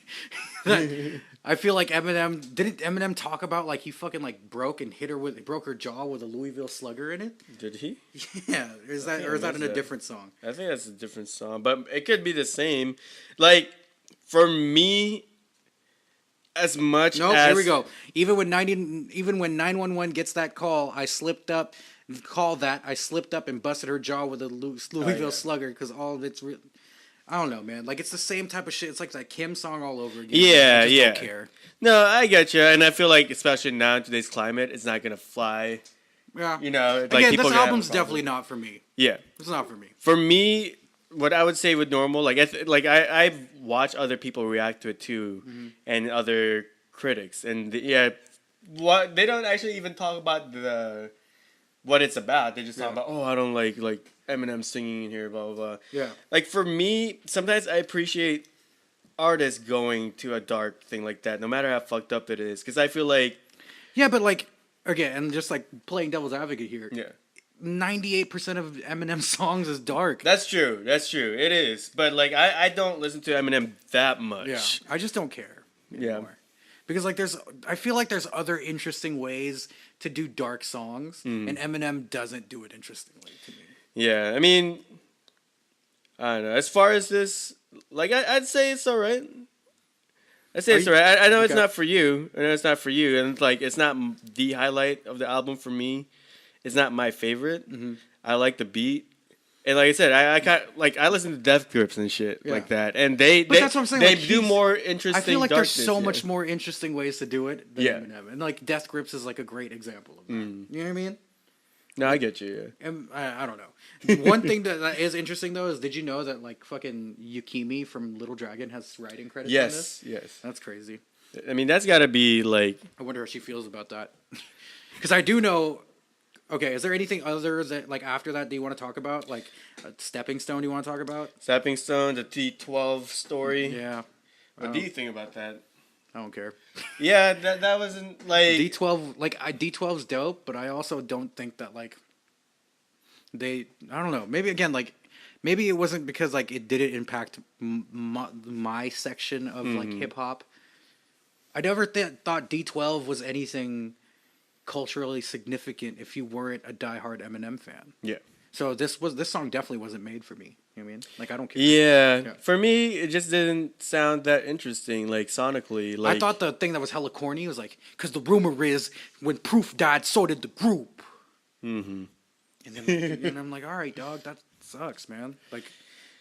that. I feel like didn't Eminem talk about like he fucking like broke her jaw with a Louisville Slugger in it? Did he? Yeah. Is that in a different song? I think that's a different song, but it could be the same. Like for me, as much as here we go. Even when 911 gets that call, I slipped up and busted her jaw with a Louisville Slugger because all of it's real. I don't know, man. Like, it's the same type of shit. It's like that Kim song all over again. Yeah, I just don't care. No, I get you. And I feel like, especially now in today's climate, it's not going to fly. Yeah. You know, like again, people this album's definitely not for me. Yeah. It's not for me. For me, what I would say with normal, like I've watched other people react to it too, and other critics, and what they don't actually even talk about what it's about. They just talk about, I don't like Eminem singing in here, blah blah blah. Yeah. Like for me, sometimes I appreciate artists going to a dark thing like that, no matter how fucked up it is, because I feel like. Yeah, but like again, and just like playing devil's advocate here. Yeah. 98% of Eminem's songs is dark. That's true. It is. But like I don't listen to Eminem that much. Yeah. I just don't care anymore. Yeah. Because like I feel like there's other interesting ways to do dark songs, and Eminem doesn't do it interestingly to me. Yeah, I mean, I don't know. As far as this, like I'd say it's all right. I'd say it's all right. I know it's not for you. I know it's not for you, and like it's not the highlight of the album for me. It's not my favorite. I like the beat, and like I said, I listen to Death Grips and shit like that, and that's what I'm saying. They do more interesting. I feel like there's so much more interesting ways to do it than Eminem, and like Death Grips is like a great example of that. You know what I mean? No, I get you. Yeah. And I don't know. One thing that is interesting though is, did you know that like fucking Yukimi from Little Dragon has writing credits on this? Yes. That's crazy. I mean, that's got to be like. I wonder how she feels about that. Because I do know. Okay, is there anything other that, like, after that, do you want to talk about? Like, a Stepping Stone you want to talk about? Stepping Stone, the D12 story. Yeah. What do you think about that? I don't care. Yeah, that wasn't, like... D12, like, D12's dope, but I also don't think that, like, I don't know. Maybe, again, like, maybe it wasn't because, like, it didn't impact my section of, like, hip-hop. I never thought D12 was anything culturally significant if you weren't a diehard Eminem fan. Yeah. So this song definitely wasn't made for me. You know what I mean? Like, I don't care. Yeah. For me, it just didn't sound that interesting, like sonically. Like, I thought the thing that was hella corny was like, because the rumor is when Proof died, so did the group. And then and I'm like, all right, dog, that sucks, man. Like,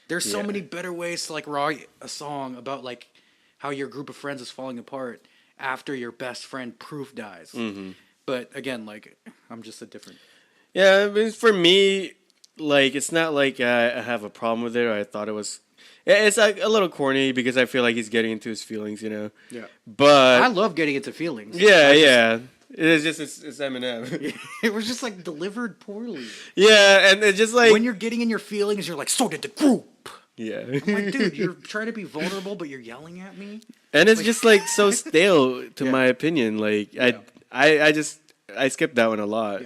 there's so many better ways to like write a song about like how your group of friends is falling apart after your best friend Proof dies. But again, like, I'm just a different. Yeah, I mean, for me, like, it's not like I have a problem with it. Or I thought it was. It's like a little corny because I feel like he's getting into his feelings, you know. Yeah. But I love getting into feelings. Yeah. It's just it's Eminem. It was just like delivered poorly. Yeah, and it's just like when you're getting in your feelings, you're like, so did the group. Yeah. I'm like, dude, you're trying to be vulnerable, but you're yelling at me. And it's like, just like so stale, to my opinion. Like I skipped that one a lot.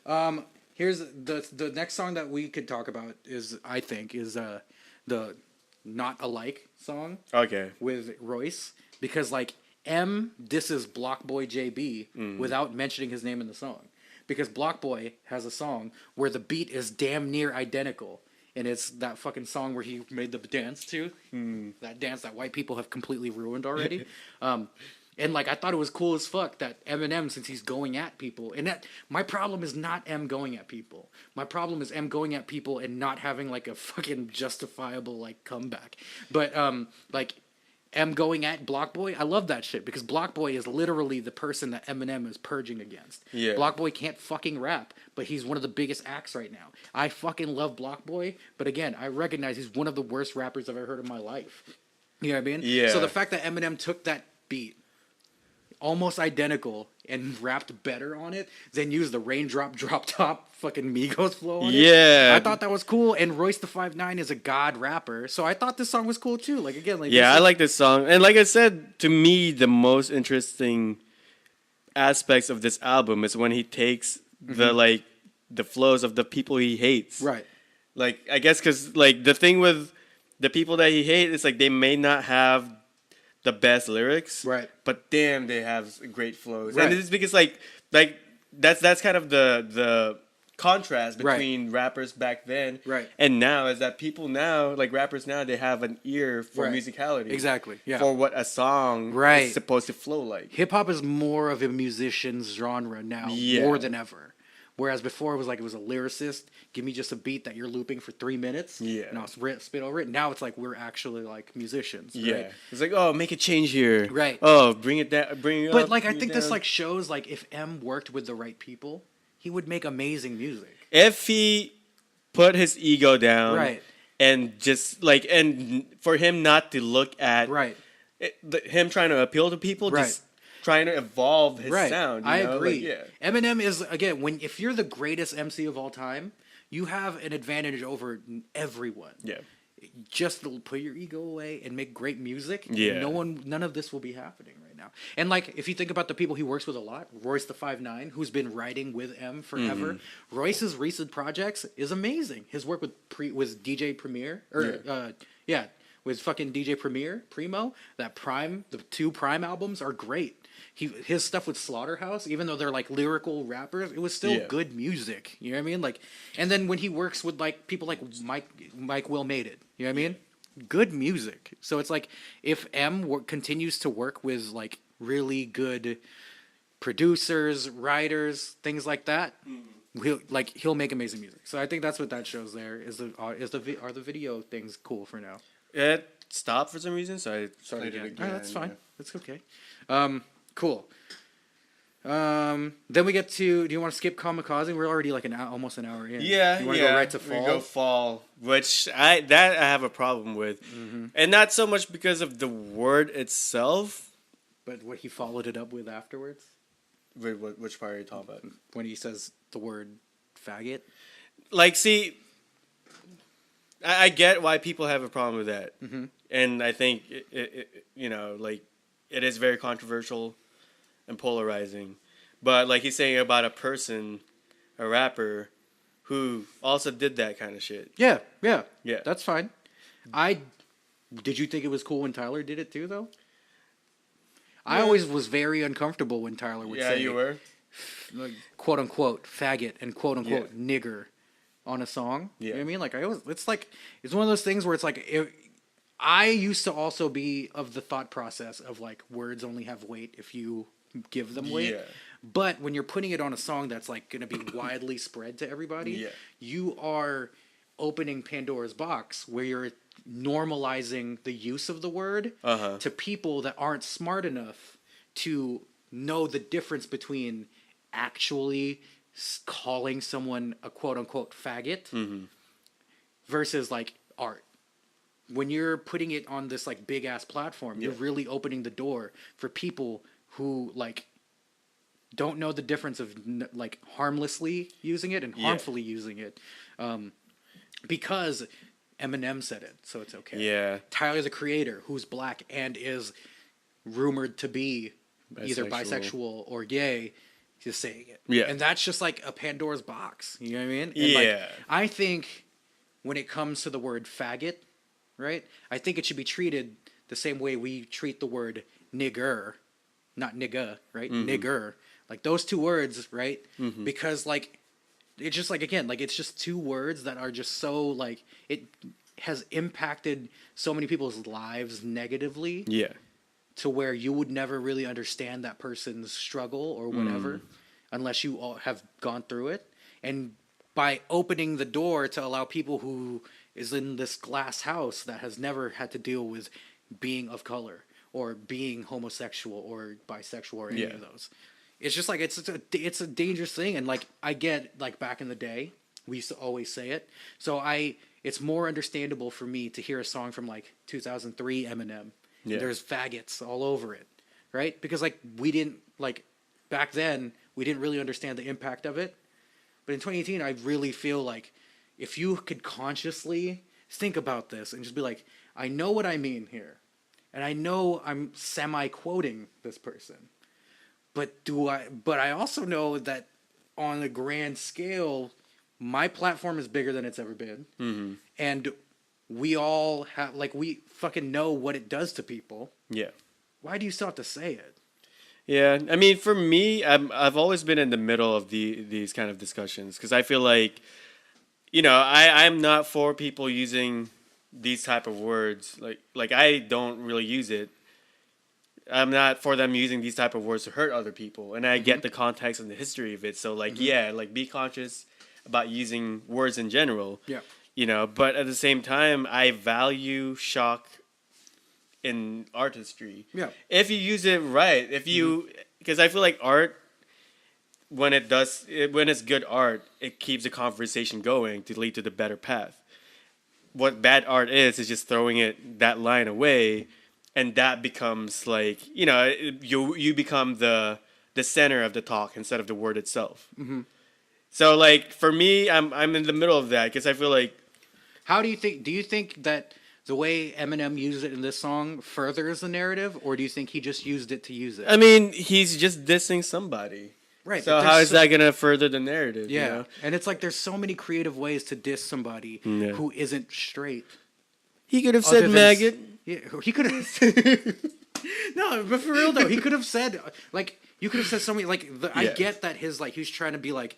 Yeah. Here's the next song that we could talk about is the Not Alike song. Okay. With Royce, because like M disses Block Boy JB without mentioning his name in the song, because Block Boy has a song where the beat is damn near identical. And it's that fucking song where he made the dance to. That dance that white people have completely ruined already. And like I thought it was cool as fuck that Eminem, since he's going at people, and that my problem is not M going at people. My problem is M going at people and not having like a fucking justifiable like comeback. But like M going at Block Boy, I love that shit because Block Boy is literally the person that Eminem is purging against. Yeah. Block Boy can't fucking rap, but he's one of the biggest acts right now. I fucking love Block Boy, but again, I recognize he's one of the worst rappers I've ever heard in my life. You know what I mean? Yeah. So the fact that Eminem took that beat, almost identical, and rapped better on it, then used the raindrop drop top fucking Migos flow on it. Yeah. I thought that was cool, and Royce the 5'9" is a god rapper, so I thought this song was cool too. Like again, like I like this song, and like I said, to me, the most interesting aspects of this album is when he takes the flows of the people he hates. Right. Like I guess because like the thing with the people that he hates, it's like they may not have the best lyrics, right? But damn, they have great flows, right. And it's because like that's kind of the contrast between rappers back then, and now is that people now, like rappers now, they have an ear for musicality, exactly, for what a song is supposed to flow like. Hip hop is more of a musician's genre now, more than ever. Whereas before it was a lyricist, give me just a beat that you're looping for 3 minutes, and I'll spit over it. Now it's like we're actually like musicians, right? It's like, oh, make a change here, right? Oh, bring it down, bring it up. But like I think this like shows like if M worked with the right people, he would make amazing music. If he put his ego down, and just like, and for him not to look at him trying to appeal to people, just trying to evolve his sound. You know? I agree. Like, Eminem is, again, if you're the greatest MC of all time, you have an advantage over everyone. Yeah. Just put your ego away and make great music. Yeah. None of this will be happening right now. And like, if you think about the people he works with a lot, Royce the 5'9", who's been writing with M forever. Mm-hmm. Royce's recent projects is amazing. His work with DJ Premier, with fucking DJ Premier, Primo, the 2 Prime albums are great. His stuff with Slaughterhouse, even though they're like lyrical rappers, it was still good music. You know what I mean? Like, and then when he works with like people like Mike Will Made It, you know what I mean? Good music. So it's like, if continues to work with like really good producers, writers, things like that, he'll make amazing music. So I think that's what that shows there. Are the video things cool for now? It stopped for some reason, so I started it again. Oh, that's fine. That's okay. Cool. Then we get to. Do you want to skip Kamekaze? We're already like almost an hour in. Yeah, you want to go right to Fall? We go Fall, which I have a problem with, and not so much because of the word itself, but what he followed it up with afterwards. Wait, which part are you talking about? When he says the word faggot. Like, see, I get why people have a problem with that, and I think it it is very controversial and polarizing. But like he's saying about a person, a rapper, who also did that kind of shit. Yeah. That's fine. Did you think it was cool when Tyler did it too, though? Yeah. I always was very uncomfortable when Tyler would say, you were, like, quote unquote faggot and quote unquote nigger on a song. Yeah. You know what I mean? Like it's one of those things where it's like, I used to also be of the thought process of like, words only have weight if you give them weight. Yeah. But when you're putting it on a song that's like going to be widely spread to everybody, you are opening Pandora's box where you're normalizing the use of the word to people that aren't smart enough to know the difference between actually calling someone a quote unquote faggot versus like art. When you're putting it on this like big ass platform, you're really opening the door for people who like don't know the difference of like harmlessly using it and harmfully using it, because Eminem said it, so it's okay. Yeah, Tyler the Creator, who's black and is rumored to be either bisexual or gay, is saying it. Yeah, and that's just like a Pandora's box. You know what I mean? And like, I think when it comes to the word faggot, right? I think it should be treated the same way we treat the word nigger, not nigga, right? Nigger, like those two words, right? Because like, it's just like, again, like it's just two words that are just so like, it has impacted so many people's lives negatively. Yeah. To where you would never really understand that person's struggle or whatever, unless you all have gone through it. And by opening the door to allow people who is in this glass house that has never had to deal with being of color or being homosexual or bisexual or any of those. It's just like, it's a dangerous thing. And like, I get like back in the day, we used to always say it. So it's more understandable for me to hear a song from like 2003 Eminem. Yeah. There's faggots all over it. Right. Because like back then we didn't really understand the impact of it. But in 2018, I really feel like if you could consciously think about this and just be like, I know what I mean here. And I know I'm semi-quoting this person. But I also know that on a grand scale, my platform is bigger than it's ever been. And we all have, like, we fucking know what it does to people. Yeah. Why do you still have to say it? Yeah, I mean, for me, I've always been in the middle of these kind of discussions because I feel like, you know, I'm not for people using these type of words. Like I don't really use it. I'm not for them using these type of words to hurt other people, and I get the context and the history of it. So like, like be conscious about using words in general. Yeah, you know, but at the same time, I value shock in artistry. Yeah, if you use it right, if you because I feel like art, when it's good art, it keeps the conversation going to lead to the better path. what bad art is just throwing that line away, and that becomes like, you know, you become the center of the talk instead of the word itself. Mm-hmm. So like for me, I'm in the middle of that because I feel like. How do you think? Do you think that the way Eminem used it in this song furthers the narrative, or do you think he just used it to use it? I mean, he's just dissing somebody. Right. So how is that going to further the narrative? Yeah. You know? And it's like there's so many creative ways to diss somebody who isn't straight. He could have said maggot. Yeah, he could have. No, but for real though, he could have said like you could have said something like I get that his like he was trying to be like.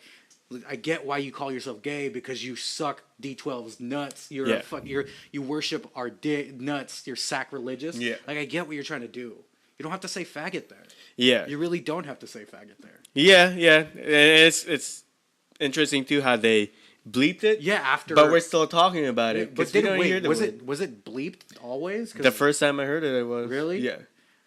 I get why you call yourself gay because you suck D12's nuts. You're a fuck. You worship our nuts. You're sacrilegious. Yeah. Like I get what you're trying to do. You don't have to say faggot there. Yeah. You really don't have to say faggot there. Yeah, yeah. It's interesting too how they bleeped it. Yeah, after. But we're still talking about it. But didn't wait. Was it bleeped always? The first time I heard it was. Really? Yeah.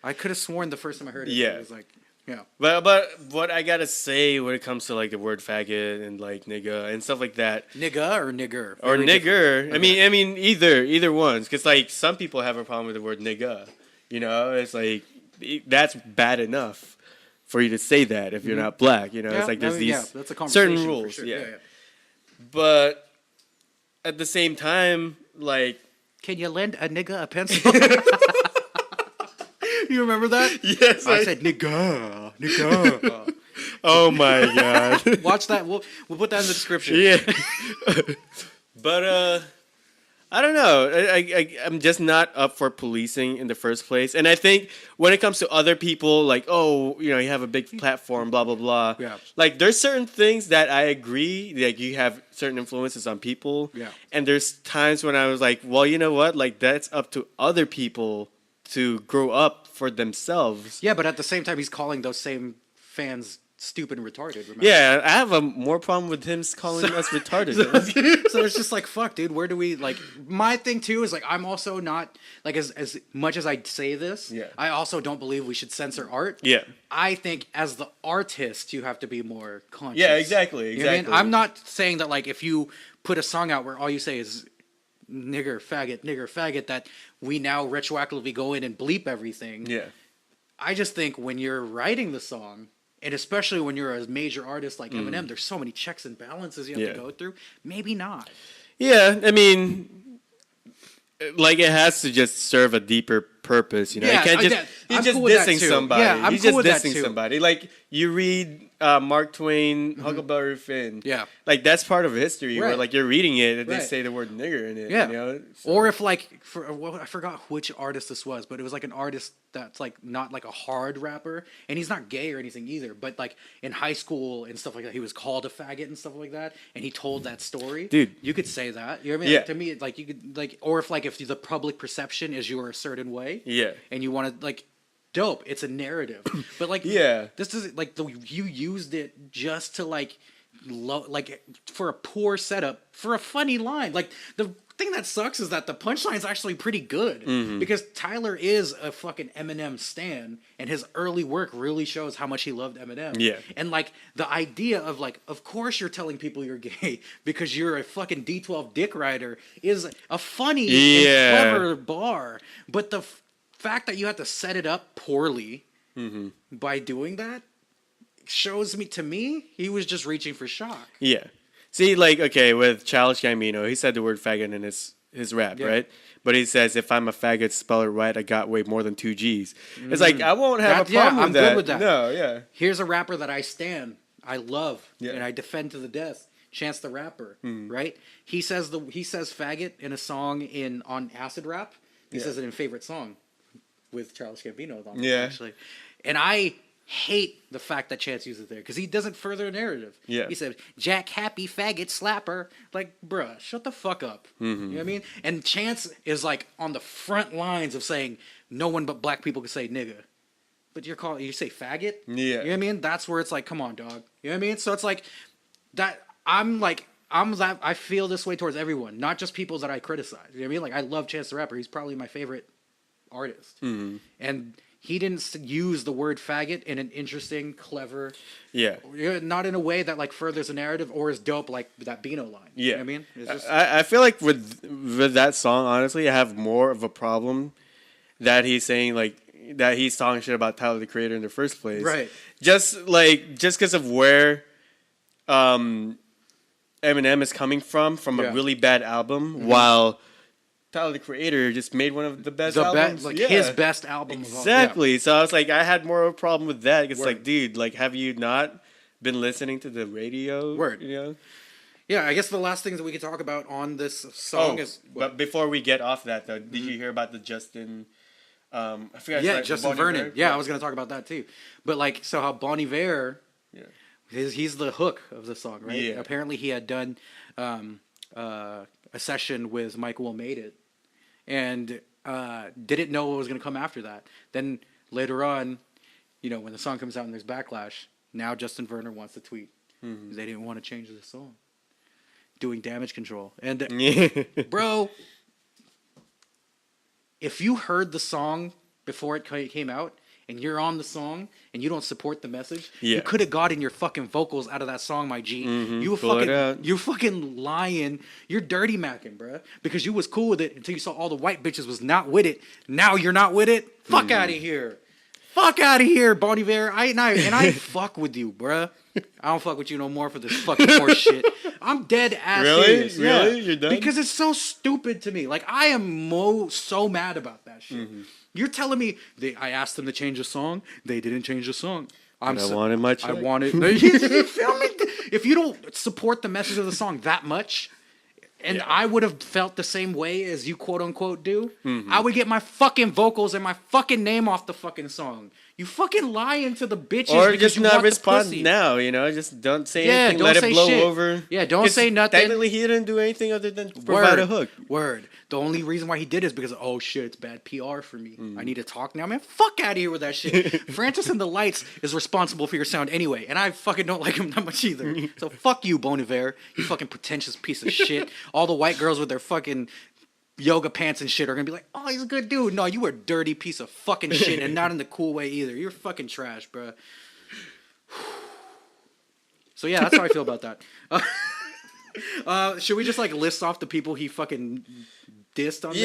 I could have sworn the first time I heard it. Yeah. It was like. Yeah. But what I gotta say when it comes to like the word faggot and like nigga and stuff like that. Nigga or nigger? Or nigger. Okay. I mean either ones. Cause like some people have a problem with the word nigga. You know, it's like that's bad enough for you to say that if you're not black. You know, it's like there's these that's a certain rules. Sure. Yeah. But at the same time, like, can you lend a nigga a pencil? You remember that? Yes. I said nigga. Oh my god. Watch that. We'll put that in the description. Yeah. But I don't know. I'm just not up for policing in the first place. And I think when it comes to other people, like, oh, you know, you have a big platform, blah blah blah. Yeah. Like there's certain things that I agree, like you have certain influences on people. Yeah. And there's times when I was like, well, you know what? Like that's up to other people to grow up for themselves. Yeah, but at the same time, he's calling those same fans stupid and retarded. Remember? Yeah, I have a more problem with him calling us retarded. So it's just like, fuck, dude. Where do we like? My thing too is like, I'm also not like as much as I say this. Yeah. I also don't believe we should censor art. Yeah. I think as the artist, you have to be more conscious. Yeah, exactly. You know what I mean? I'm not saying that like if you put a song out where all you say is nigger faggot that we now retroactively go in and bleep everything. Yeah. I just think when you're writing the song, and especially when you're a major artist like Eminem, there's so many checks and balances you have to go through. Maybe not. Yeah, I mean, like it has to just serve a deeper purpose, you know. Yeah, you can't just he's just dissing somebody. Yeah, I'm he's cool just with dissing that too. somebody. Like you read Mark Twain, Huckleberry Finn. Yeah. Like that's part of history where Right. like you're reading it and they Right. say the word nigger in it. Yeah. You know? So, Or if like I forgot which artist this was, but it was like an artist that's like not like a hard rapper, and he's not gay or anything either. But like in high school and stuff like that, he was called a faggot and stuff like that, and he told that story. Dude. You could say that. You know what I mean? Yeah. Like, to me, like you could like, or if the public perception is you're a certain way. Yeah. And you want to like. Dope. It's a narrative, but like, Yeah. this is like you used it just to like, for a poor setup for a funny line. Like the thing that sucks is that the punchline is actually pretty good because Tyler is a fucking Eminem stan, and his early work really shows how much he loved Eminem. Yeah. And like the idea of like, of course you're telling people you're gay because you're a fucking D12 dick rider is a funny and clever bar, but the fact that you have to set it up poorly by doing that shows me he was just reaching for shock. Yeah. See, like, okay, with Childish Gambino, he said the word faggot in his rap, right? But he says, if I'm a faggot, spell it right, I got way more than 2 G's. It's like, I won't have a problem with I'm that. good with that. No, yeah. Here's a rapper that I stan, I love, Yeah. and I defend to the death. Chance the Rapper, right? He says faggot in a song on Acid Rap. He says it in Favorite Song with Childish Gambino on it, actually. And I hate the fact that Chance uses it there because he doesn't further a narrative. Yeah. He said, Jack Happy Faggot Slapper. Like, bruh, shut the fuck up. You know what I mean? And Chance is like on the front lines of saying no one but black people can say nigga. But you say faggot? Yeah. You know what I mean? That's where it's like, come on, dog. You know what I mean? So it's like that I feel this way towards everyone, not just people that I criticize. You know what I mean? Like I love Chance the Rapper. He's probably my favorite artist. And he didn't use the word faggot in an interesting, clever, Yeah. not in a way that like furthers the narrative or is dope like that Beano line. Yeah. You know what I mean? It's just, I feel like with that song, honestly, I have more of a problem that he's saying like that he's talking shit about Tyler the Creator in the first place. Right. Just because of where Eminem is coming from a really bad album, while Tyler the Creator just made one of the best albums. his best album. Exactly. So I was like, I had more of a problem with that. It's like, dude, like, have you not been listening to the radio? Word. You know? Yeah, I guess the last things that we could talk about on this song is... But before we get off that, though, did you hear about the Justin... I forgot. Yeah, like, Justin Vernon. Yeah, I was going to talk about that, too. But, like, so how Bon Iver... Yeah. He's the hook of the song, right? Yeah. Apparently he had done a session with Michael Will Made It and didn't know what was going to come after that. Then later on, you know, when the song comes out and there's backlash, now Justin Verner wants to tweet. Mm-hmm. They didn't want to change the song. Doing damage control. And, bro, if you heard the song before it came out, and you're on the song and you don't support the message, you could have gotten your fucking vocals out of that song, my G. You fucking lying. You're dirty macking, bruh. Because you was cool with it until you saw all the white bitches was not with it. Now you're not with it. Fuck out of here. Fuck out of here, Bon Iver. I fuck with you, bruh. I don't fuck with you no more for this fucking horse shit. I'm dead ass serious. Really? You're done? Because it's so stupid to me. Like, I am so mad about that shit. You're telling me I asked them to change the song. They didn't change the song. I wanted my check. I wanted. You feel me? If you don't support the message of the song that much, and I would have felt the same way as you quote unquote do, I would get my fucking vocals and my fucking name off the fucking song. You fucking lying to the bitches or because just you not want respond the pussy. now, you know, just don't say anything, don't let say it blow shit. over. Yeah, don't say nothing. Technically, he didn't do anything other than provide a hook. Word. The only reason why he did is because, oh shit, it's bad PR for me. I need to talk now, man. Fuck out of here with that shit. Francis and the Lights is responsible for your sound anyway, and I fucking don't like him that much either. So fuck you, Bon Iver. You fucking pretentious piece of shit. All the white girls with their fucking yoga pants and shit are gonna be like, oh, he's a good dude. No, you a dirty piece of fucking shit, and not in the cool way either. You're fucking trash, bro. So yeah, that's how I feel about that. Should we just like list off the people he fucking dissed on this?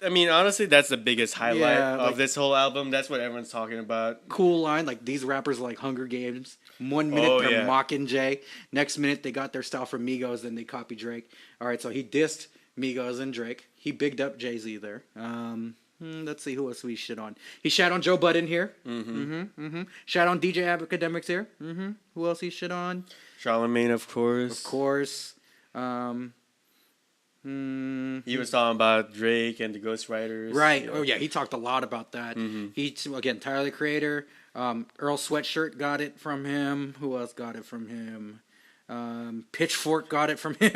Yeah, honestly, that's the biggest highlight of this whole album. That's what everyone's talking about. Cool line, like these rappers are like Hunger Games. 1 minute they're mocking Jay. Next minute they got their style from Migos, then they copy Drake. All right, so he dissed Migos and Drake. He bigged up Jay-Z there. Let's see who else we shit on. He shat on Joe Budden here. Shat on DJ Academics here. Who else he shit on? Charlamagne, of course. He was talking about Drake and the Ghostwriters. Right. You know. Oh yeah, he talked a lot about that. He again, Tyler the Creator. Earl Sweatshirt got it from him. Who else got it from him? Pitchfork got it from him.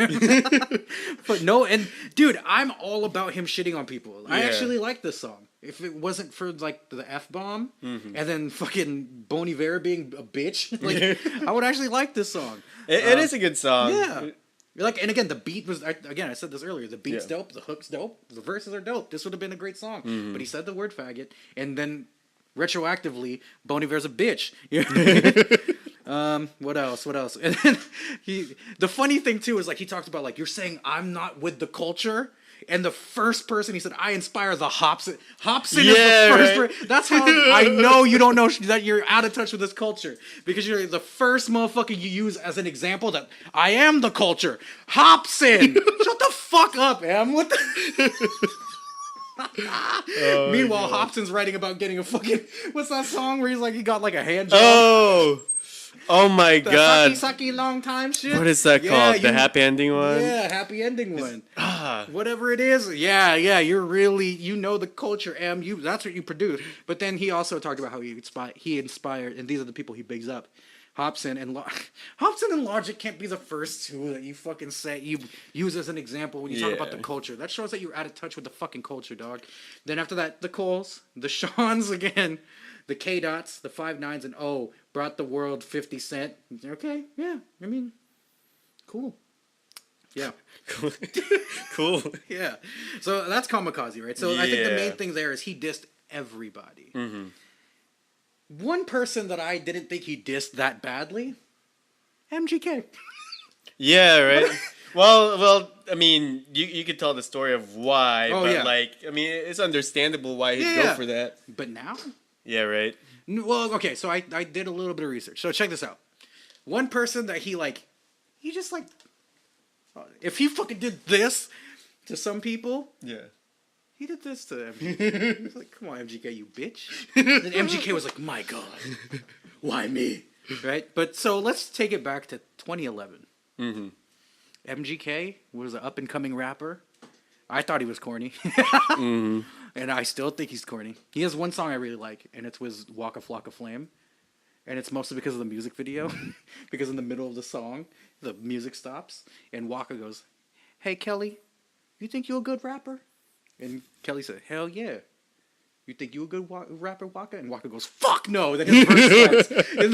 But no, and dude, I'm all about him shitting on people. I actually like this song. If it wasn't for like the F-bomb and then fucking Bon Iver being a bitch, like I would actually like this song. It is a good song. Yeah. Like, and again, the beat was, again, I said this earlier, the beat's dope, the hook's dope, the verses are dope. This would have been a great song. But he said the word faggot, and then retroactively, Bon Iver's a bitch. What else? And then the funny thing too is like he talked about like, you're saying I'm not with the culture, and the first person he said I inspire the Hobson. Hobson is the first. Right? That's how I know you don't know that you're out of touch with this culture, because you're the first motherfucker you use as an example that I am the culture. Hobson, shut the fuck up, Em. What the? Meanwhile, Hobson's writing about getting a fucking what's that song where he's like he got like a hand job. Oh my god. Sucky long time shit. What is that called? The happy ending one? Yeah, happy ending one. Whatever it is. Yeah, you're really, you know the culture, Em. That's what you produce. But then he also talked about how he inspired, and these are the people he bigs up. Hobson and Logic can't be the first two that you fucking say you use as an example when you talk about the culture. That shows that you're out of touch with the fucking culture, dog. Then after that, the Coles, the Seans again, the K Dots, the 5'9s, and O brought the world 50 Cent. Okay, yeah, I mean, cool. Yeah. Cool. Yeah. So that's Kamekaze, right? So I think the main thing there is he dissed everybody. One person that I didn't think he dissed that badly, MGK. Yeah, right. well. I mean, you could tell the story of why, but like, I mean, it's understandable why he'd go for that. But now, yeah, right. Well, okay. So I did a little bit of research. So check this out. One person that he just like, if he fucking did this to some people, he did this to MGK. He's like, come on, MGK, you bitch. And MGK was like, my God, why me? Right? But so let's take it back to 2011. MGK was an up-and-coming rapper. I thought he was corny. And I still think he's corny. He has one song I really like, and it's with Waka Flocka Flame. And it's mostly because of the music video. Because in the middle of the song, the music stops, and Waka goes, hey, Kelly, you think you a good rapper? And Kelly said, hell yeah. You think you a good rapper, Waka? And Waka goes, fuck no. Then his verse starts.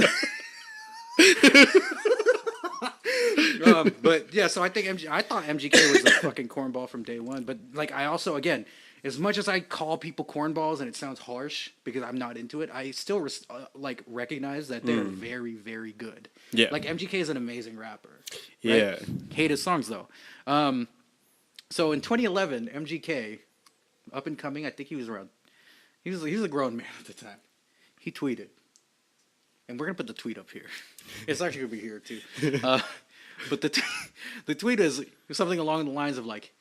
But yeah, so I think I thought MGK was a fucking cornball from day one. But like, I also, again, as much as I call people cornballs and it sounds harsh because I'm not into it, I still like recognize that they're very, very good. Yeah, like MGK is an amazing rapper. Right? Yeah, hate his songs though. So in 2011, MGK, up and coming, I think he was around. He was a grown man at the time. He tweeted, and we're gonna put the tweet up here. It's actually gonna be here too. But the tweet is something along the lines of like,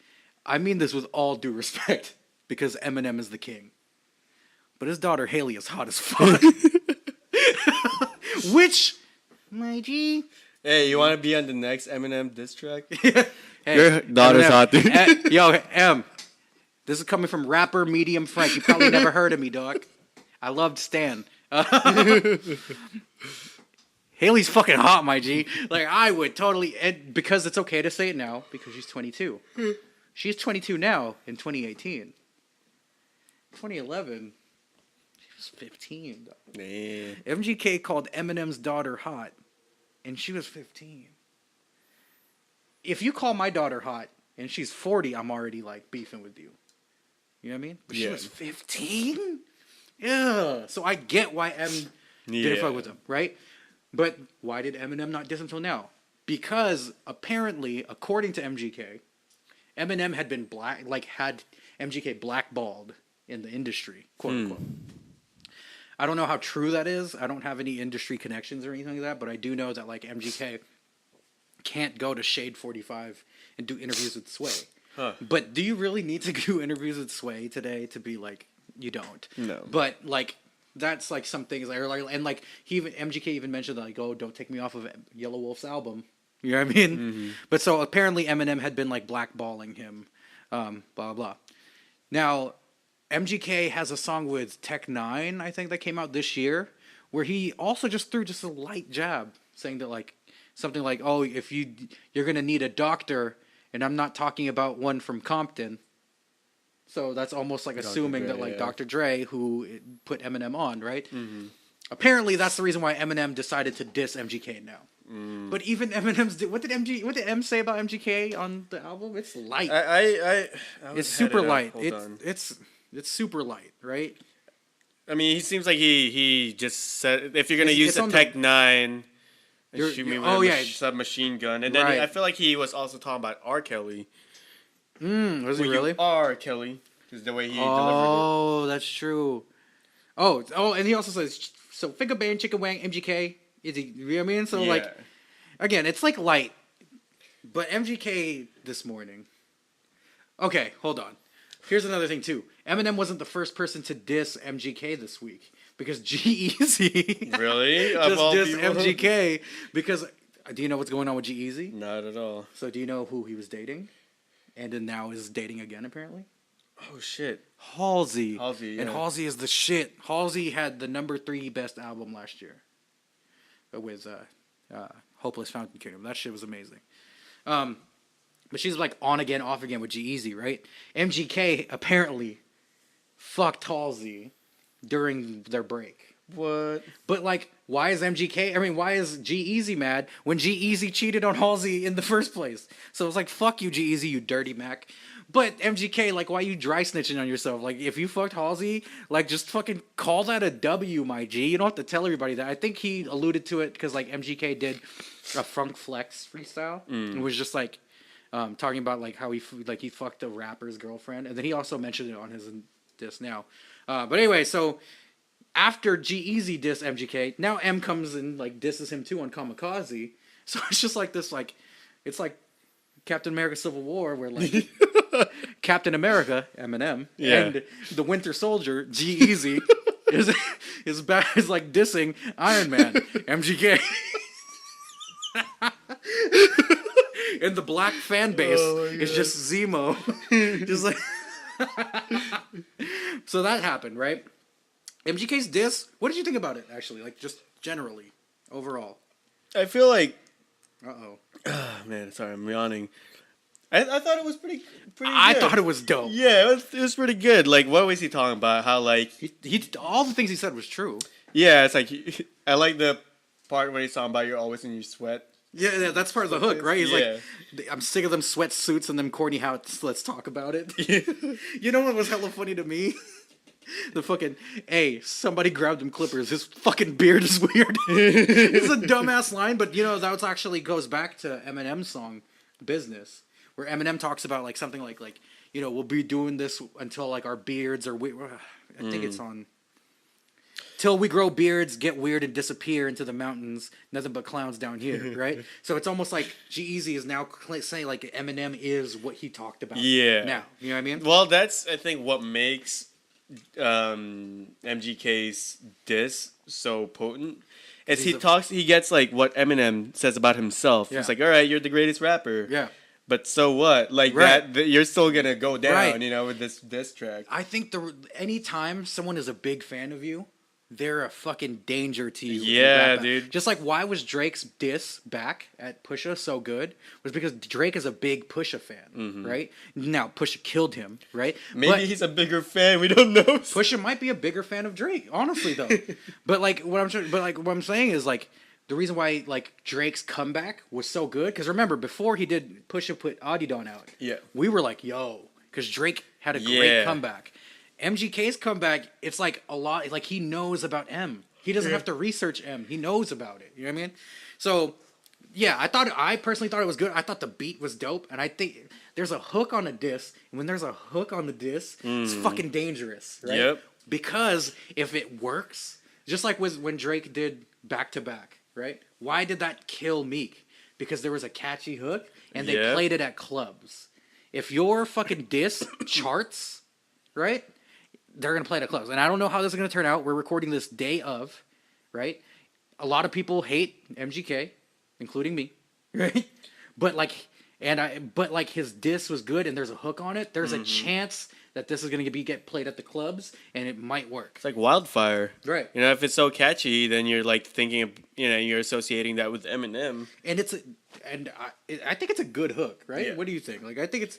I mean this with all due respect because Eminem is the king, but his daughter Haley is hot as fuck. Which, my G. Hey, you want to be on the next Eminem diss track? Hey, your daughter's hot, dude. Yo, M. This is coming from rapper Medium Frank. You probably never heard of me, dog. I loved Stan. Haley's fucking hot, my G. Like, I would totally... And because it's okay to say it now, because she's 22. She's 22 now in 2018. 2011, she was 15. Nah. MGK called Eminem's daughter hot, and she was 15. If you call my daughter hot, and she's 40, I'm already, like, beefing with you. You know what I mean? But she was 15? Yeah. So I get why M didn't fuck with him, right? But why did Eminem not diss until now? Because apparently, according to MGK, Eminem had been had MGK blackballed in the industry, quote unquote. I don't know how true that is. I don't have any industry connections or anything like that, but I do know that like MGK can't go to Shade 45 and do interviews with Sway. Huh. But do you really need to do interviews with Sway today to be like, you don't? No. But like, that's like some things and like MGK even mentioned like, oh, don't take me off of Yellow Wolf's album. You know what I mean? But so apparently Eminem had been like blackballing him, blah blah. Now, MGK has a song with Tech Nine, I think, that came out this year, where he also just threw just a light jab, saying that like something like, oh, if you're gonna need a doctor, and I'm not talking about one from Compton. So that's almost like assuming Dre, that like Dr. Dre, who put Eminem on, right? Apparently, that's the reason why Eminem decided to diss MGK now. But even Eminem's what did M say about MGK on the album? It's light. It's super light. It's super light, right? I mean, he seems like he just said if you're gonna use the Tech Nine, shoot me with a submachine gun, and then I feel like he was also talking about R. Kelly. Was he really? R. Kelly is the way he delivered it. Oh, that's true. Oh, and he also says, so Figure Bang, Chicken Wang, MGK. Is he? You know what I mean? So like, again, it's like light. But MGK this morning. Okay, hold on. Here's another thing too. Eminem wasn't the first person to diss MGK this week because G-Eazy really just dissed MGK because do you know what's going on with G-Eazy? Not at all. So do you know who he was dating? And then now is dating again, apparently. Oh, shit. Halsey. Yeah. And Halsey is the shit. Halsey had the number 3 best album last year. With Hopeless Fountain Kingdom. That shit was amazing. But she's like on again, off again with G-Eazy, right? MGK apparently fucked Halsey during their break. What? But like, why is MGK? I mean, why is G-Eazy mad when G-Eazy cheated on Halsey in the first place? So it's like, fuck you, G-Eazy, you dirty Mac. But MGK, like, why you dry snitching on yourself? Like, if you fucked Halsey, like, just fucking call that a W, my G. You don't have to tell everybody that. I think he alluded to it because like MGK did a Funk Flex freestyle. It was just like talking about like how he fucked a rapper's girlfriend, and then he also mentioned it on his diss now. But anyway, so after G-Eazy diss MGK, now M comes and like disses him too on Kamekaze. So it's just like this, like it's like Captain America: Civil War, where like Captain America Eminem and the Winter Soldier G-Eazy is like dissing Iron Man MGK. And the black fan base is just Zemo. Just like so that happened, right? MGK's diss, what did you think about it, actually? Like, just generally, overall. I feel like... Uh-oh. Man, sorry, I'm yawning. I thought it was pretty good. I thought it was dope. Yeah, it was pretty good. Like, what was he talking about? How, like... He all the things he said was true. Yeah, it's like... I like the part where he's talking about you're always in your sweat. Yeah, that's part of the hook, right? He's like, I'm sick of them sweatsuits and them corny hats. Let's talk about it. You know what was hella funny to me? The fucking, hey, somebody grabbed him clippers. His fucking beard is weird. It's a dumbass line, but you know, that actually goes back to Eminem's song, Business, where Eminem talks about like something like, you know, we'll be doing this until like our beards are weird. I think it's on. Till we grow beards, get weird, and disappear into the mountains. Nothing but clowns down here, right? So it's almost like G-Eazy is now saying like Eminem is what he talked about. Yeah. Now, you know what I mean? Well, that's, I think, what makes MGK's diss so potent. Is he gets like what Eminem says about himself. Yeah. It's like, all right, you're the greatest rapper. Yeah. But so what? Like that you're still gonna go down, you know, with this diss track. I think anytime someone is a big fan of you, they're a fucking danger to you. Yeah, dude. Just like why was Drake's diss back at Pusha so good? Was because Drake is a big Pusha fan, right? Now Pusha killed him, right? Maybe he's a bigger fan. We don't know. Pusha might be a bigger fan of Drake, honestly though. But what I'm saying is like the reason why like Drake's comeback was so good because remember before he did Pusha put Adidon out, we were like yo because Drake had a great comeback. MGK's comeback, it's like a lot, like he knows about M. He doesn't have to research M. He knows about it. You know what I mean? So, yeah, I personally thought it was good. I thought the beat was dope. And I think there's a hook on a diss. And when there's a hook on the diss, it's fucking dangerous, right? Yep. Because if it works, just like when Drake did Back to Back, right? Why did that kill Meek? Because there was a catchy hook and they played it at clubs. If your fucking diss charts, right? They're going to play it at clubs. And I don't know how this is going to turn out. We're recording this day of, right? A lot of people hate MGK, including me, right? But his diss was good and there's a hook on it. There's a chance that this is going to get played at the clubs and it might work. It's like wildfire. Right. You know, if it's so catchy, then you're like thinking of, you know, you're associating that with Eminem. And I think it's a good hook, right? Yeah. What do you think? Like, I think it's,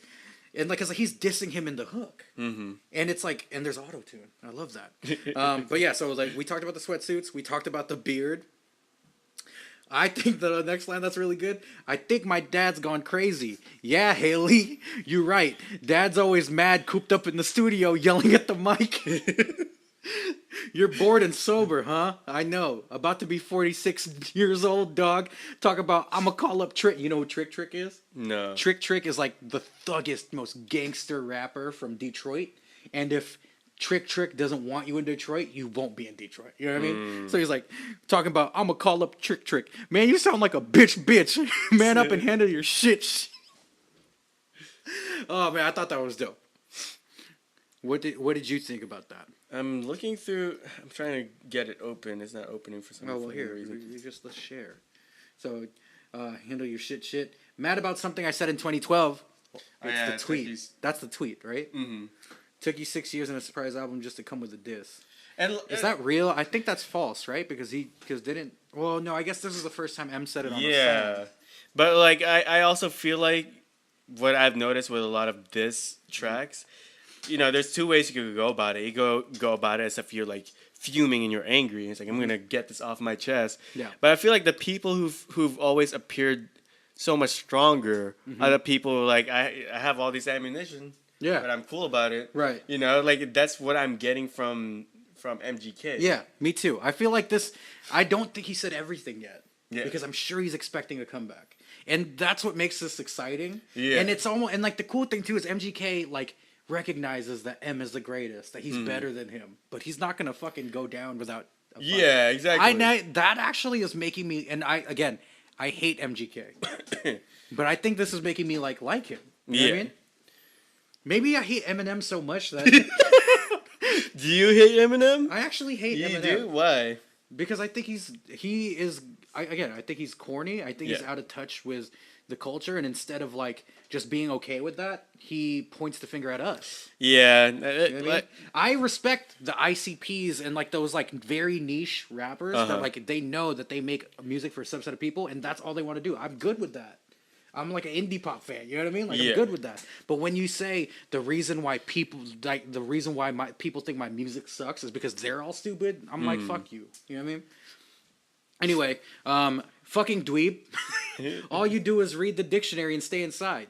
and like, cause like he's dissing him in the hook, and it's like, and there's auto tune. I love that. But yeah, so like we talked about the sweatsuits, we talked about the beard. I think the next line that's really good. I think my dad's gone crazy. Yeah, Haley, you're right. Dad's always mad, cooped up in the studio, yelling at the mic. You're bored and sober, huh? I know. About to be 46 years old, dog. Talk about, I'ma call up Trick. You know who Trick is? No. Trick is like the thuggiest, most gangster rapper from Detroit. And if Trick doesn't want you in Detroit, you won't be in Detroit. You know what I mean? So he's like, talking about, I'ma call up Trick. Man, you sound like a bitch. Man up and handle your shit. Oh, man, I thought that was dope. What did you think about that? I'm looking through. I'm trying to get it open. It's not opening for some reason. Let's share. So, handle your shit. Mad about something I said in 2012. It's the tweet. That's the tweet, right? Mm-hmm. Took you 6 years and a surprise album just to come with a diss. Is that real? I think that's false, right? Because didn't. Well, no. I guess this is the first time M said it on the song. But like, I also feel like what I've noticed with a lot of diss tracks. there's two ways you could go about it. You go about it as if you're like fuming and you're angry. It's like, I'm gonna get this off my chest. Yeah. But I feel like the people who've always appeared so much stronger are the people who, like, I have all this ammunition. Yeah. But I'm cool about it. Right. Like, that's what I'm getting from MGK. Yeah, me too. I feel like this. I don't think he said everything yet. Yeah. Because I'm sure he's expecting a comeback, and that's what makes this exciting. Yeah. And it's almost, and like the cool thing too is MGK like recognizes that M is the greatest, that he's better than him, but he's not gonna fucking go down without. A fight. Yeah, exactly. That actually is making me, and I hate MGK, but I think this is making me like him. You know what I mean? Maybe I hate Eminem so much that. Do you hate Eminem? I actually hate Eminem. You do? Why? Because I think I think he's corny. I think he's out of touch with the culture, and instead of like just being okay with that, he points the finger at us. Yeah. You know what I mean? I respect the ICPs and like those like very niche rappers that like they know that they make music for a subset of people, and that's all they want to do. I'm good with that. I'm like an indie pop fan, you know what I mean? Like I'm good with that. But when you say the reason why people people think my music sucks is because they're all stupid, I'm like, fuck you. You know what I mean? Anyway, fucking dweeb. All you do is read the dictionary and stay inside.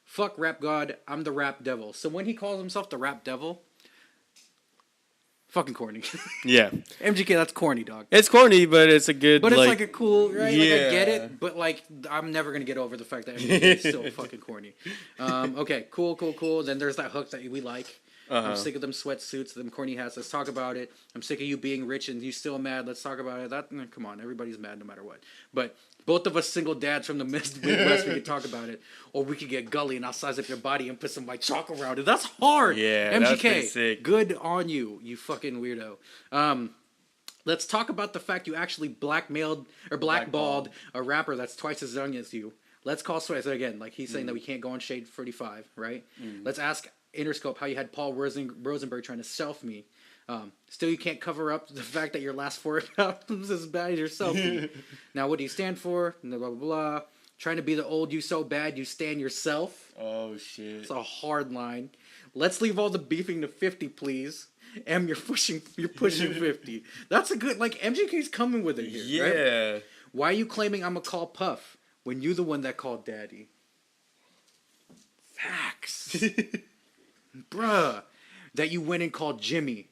Fuck rap god, I'm the rap devil. So when he calls himself the rap devil, fucking corny. Yeah. MGK, that's corny, dog. It's corny, but it's a good. But it's like a cool, right? Yeah. Like I get it, but like I'm never gonna get over the fact that MGK is still fucking corny. Okay, cool. Then there's that hook that we like. I'm sick of them sweatsuits, them corny hats. Let's talk about it. I'm sick of you being rich and you still mad. Let's talk about it. Come on, everybody's mad no matter what. But both of us single dads from the Midwest, we could talk about it. Or we could get gully and I'll size up your body and put some white chalk around it. That's hard. Yeah, MGK, that's pretty sick. Good on you, you fucking weirdo. Let's talk about the fact you actually blackballed a rapper that's twice as young as you. Let's call Sway. So again, like he's saying that we can't go on Shade 35, right? Let's ask Interscope how you had Paul Rosenberg trying to self me. Still, you can't cover up the fact that your last 4 albums is as bad as your selfie. Now, what do you stand for? Blah, blah, blah. Trying to be the old you so bad you stand yourself. Oh, shit. It's a hard line. Let's leave all the beefing to 50, please. M, you're pushing 50. That's a good, like, MGK's coming with it here, yeah. Right? Why are you claiming I'm a call Puff when you're the one that called Daddy? Facts. Bruh. That you went and called Jimmy.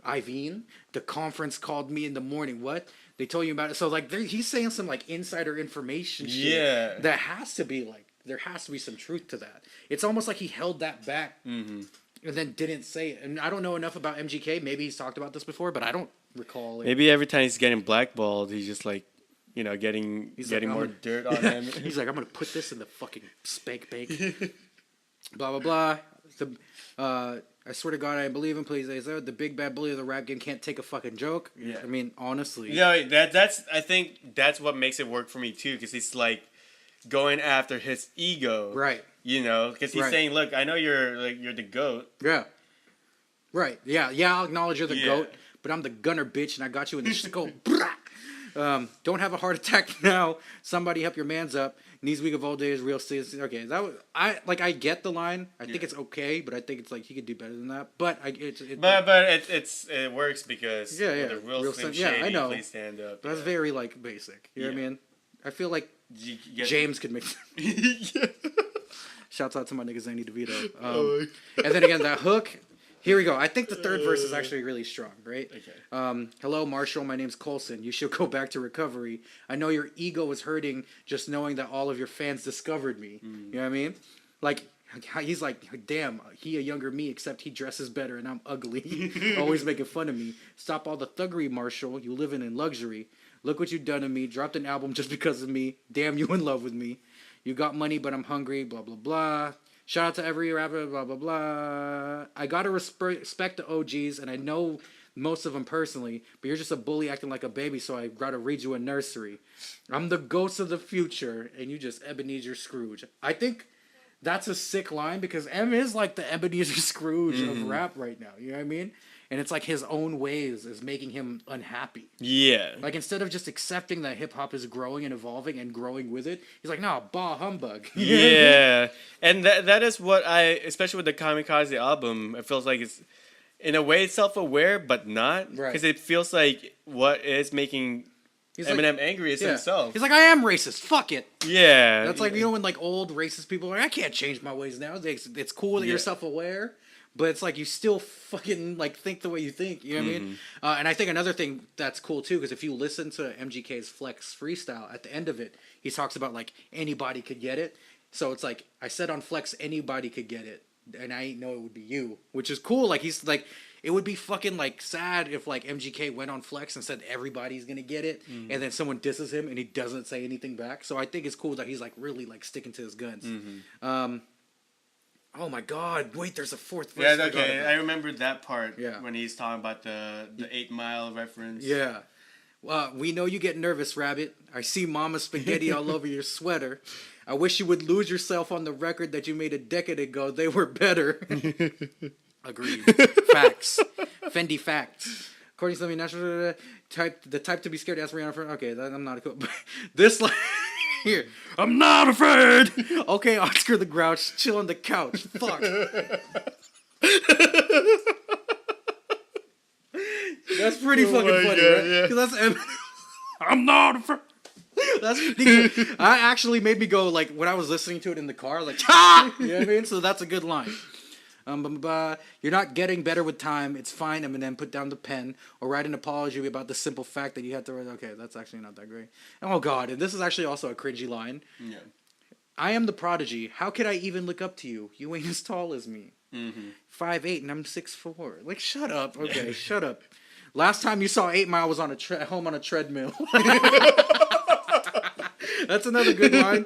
Iveen, the conference called me in the morning. What? They told you about it. So, like, he's saying some, like, insider information shit. Yeah. That has to be, like, there has to be some truth to that. It's almost like he held that back and then didn't say it. And I don't know enough about MGK. Maybe he's talked about this before, but I don't recall it. Maybe every time he's getting blackballed, he's just, like, getting more dirt on him. He's like, I'm going to put this in the fucking spank bank. Blah, blah, blah. I swear to God, I believe him. Please, the big bad bully of the rap game can't take a fucking joke. Yeah. I mean, honestly. Yeah, I think that's what makes it work for me too, because he's like going after his ego, right? Because he's saying, "Look, I know you're the GOAT." Yeah. Right. Yeah. I'll acknowledge you're the GOAT, but I'm the gunner, bitch, and I got you in the scope. Don't have a heart attack now. Somebody help your man's up. Knees weak of old days, real serious. Okay, I get the line. I think it's okay, but I think it's like he could do better than that. But it works because the real Slim Shady, I know. Please stand up. That's very like basic. You know what I mean? I feel like James could make. Shouts out to my nigga Zany DeVito. And then again, that hook. Here we go. I think the third verse is actually really strong, right? Okay. Hello, Marshall. My name's Colson. You should go back to recovery. I know your ego is hurting just knowing that all of your fans discovered me. You know what I mean? Like, he's like, damn, he a younger me, except he dresses better and I'm ugly. Always making fun of me. Stop all the thuggery, Marshall. You living in luxury. Look what you done to me. Dropped an album just because of me. Damn, you in love with me. You got money, but I'm hungry. Blah, blah, blah. Shout out to every rapper, blah, blah, blah. I gotta respect the OGs, and I know most of them personally, but you're just a bully acting like a baby, so I gotta read you a nursery. I'm the ghost of the future, and you just Ebenezer Scrooge. I think that's a sick line, because M is like the Ebenezer Scrooge of rap right now, you know what I mean? and it's like his own ways is making him unhappy. Yeah. Like instead of just accepting that hip hop is growing and evolving and growing with it, he's like, "No, bah humbug." Yeah, and that is what especially with the Kamekaze album, it feels like it's in a way self-aware, but not, because it feels like what is making Eminem angry is himself. He's like, "I am racist. Fuck it." Yeah, that's like when like old racist people are like, "I can't change my ways now." It's cool that you're self-aware. But it's like you still fucking like think the way you think, you know what I mean? And I think another thing that's cool too, because if you listen to MGK's Flex freestyle, at the end of it, he talks about like anybody could get it. So it's like I said on Flex, anybody could get it, and I ain't know it would be you, which is cool. Like he's like, it would be fucking like sad if like MGK went on Flex and said everybody's gonna get it, and then someone disses him and he doesn't say anything back. So I think it's cool that he's like really like sticking to his guns. Oh my God! Wait, there's a fourth verse. Yeah, okay. I remember that part. Yeah. When he's talking about the 8 Mile reference. Yeah. We know you get nervous, Rabbit. I see Mama spaghetti all over your sweater. I wish you would lose yourself on the record that you made a decade ago. They were better. Agreed. Facts. Fendi facts. According to the national type to be scared to ask Rihanna for. Okay, I'm not a cool. This like. Here, I'm not afraid. Okay, Oscar the Grouch, chill on the couch. Fuck. That's pretty fucking funny, right? Yeah. That's I'm not afraid. That's ridiculous. I actually made me go like when I was listening to it in the car, like, ah! You know what I mean? So that's a good line. You're not getting better with time. It's fine, Eminem. Put down the pen or write an apology about the simple fact that you had to write. Okay, that's actually not that great. Oh, God. And this is actually also a cringy line. Yeah. I am the prodigy. How could I even look up to you? You ain't as tall as me. 5'8" and I'm 6'4". Like, shut up. Okay, shut up. Last time you saw 8 Mile was on home on a treadmill. That's another good line.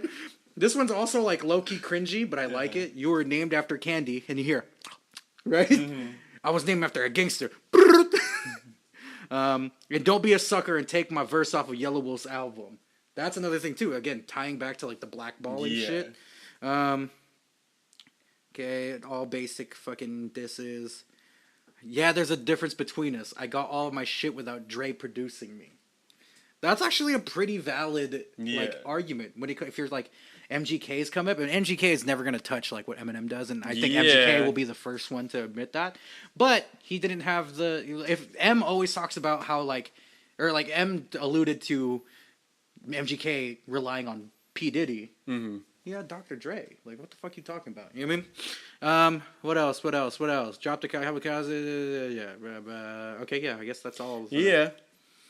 This one's also like low-key cringy, but I like it. You were named after candy, and you hear, right? I was named after a gangster. And don't be a sucker and take my verse off of Yellow Wolf's album. That's another thing, too. Again, tying back to like the blackballing shit. Okay, all basic fucking disses. Yeah, there's a difference between us. I got all of my shit without Dre producing me. That's actually a pretty valid like argument when if you're like MGK's come up, and MGK is never gonna touch like what Eminem does, and I think MGK will be the first one to admit that. But he didn't have if M always talks about how like M alluded to MGK relying on P Diddy. Yeah, Dr. Dre. Like, what the fuck you talking about? You know what I mean? What else? Drop the Kamekaze. Yeah. Okay, yeah. I guess that's all. Yeah.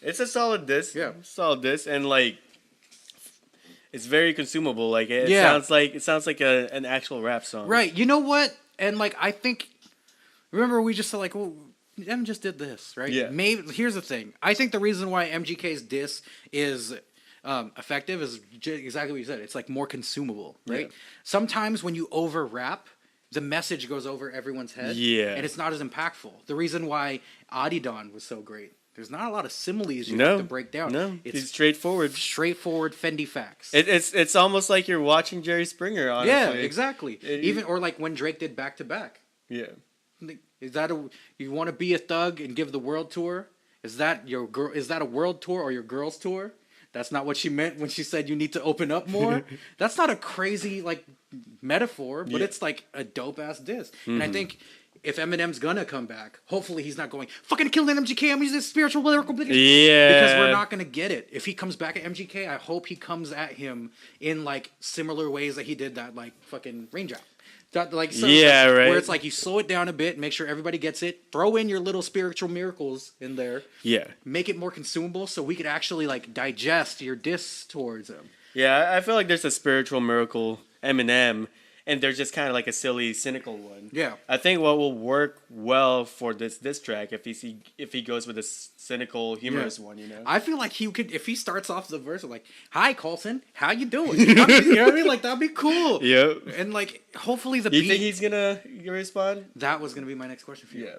It's a solid disc. Yeah. Solid disc. And, like, it's very consumable. Like, it sounds like an actual rap song. Right. You know what? And, like, I think... Remember, we just said, like, well, M just did this, right? Yeah. Maybe, here's the thing. I think the reason why MGK's diss is... effective is exactly what you said. It's like more consumable, right? Yeah. Sometimes when you over rap, the message goes over everyone's head, and it's not as impactful. The reason why Adidon was so great, there's not a lot of similes you have to break down. No, it's straightforward Fendi facts. It's almost like you're watching Jerry Springer. Honestly, yeah, exactly. Even or like when Drake did back to back. Yeah, is that you want to be a thug and give the world tour? Is that your girl? Is that a world tour or your girl's tour? That's not what she meant when she said you need to open up more. That's not a crazy like metaphor, but it's like a dope ass diss. And I think if Eminem's gonna come back, hopefully he's not going fucking killing MGK. I'm using this spiritual lyrical because we're not gonna get it. If he comes back at MGK, I hope he comes at him in like similar ways that he did that like fucking raindrop. Right. Where it's like you slow it down a bit, make sure everybody gets it, throw in your little spiritual miracles in there. Yeah. Make it more consumable so we could actually like digest your diss towards him. Yeah, I feel like there's a spiritual miracle Eminem, and there's just kind of like a silly, cynical one. Yeah. I think what will work well for this track if he goes with a cynical, humorous one, you know? I feel like he could, if he starts off the verse like, "Hi, Colson, how you doing?" You know what I mean? Like, that'd be cool. Yeah. And like, hopefully the beat... You think he's gonna respond? That was gonna be my next question for you. Yeah.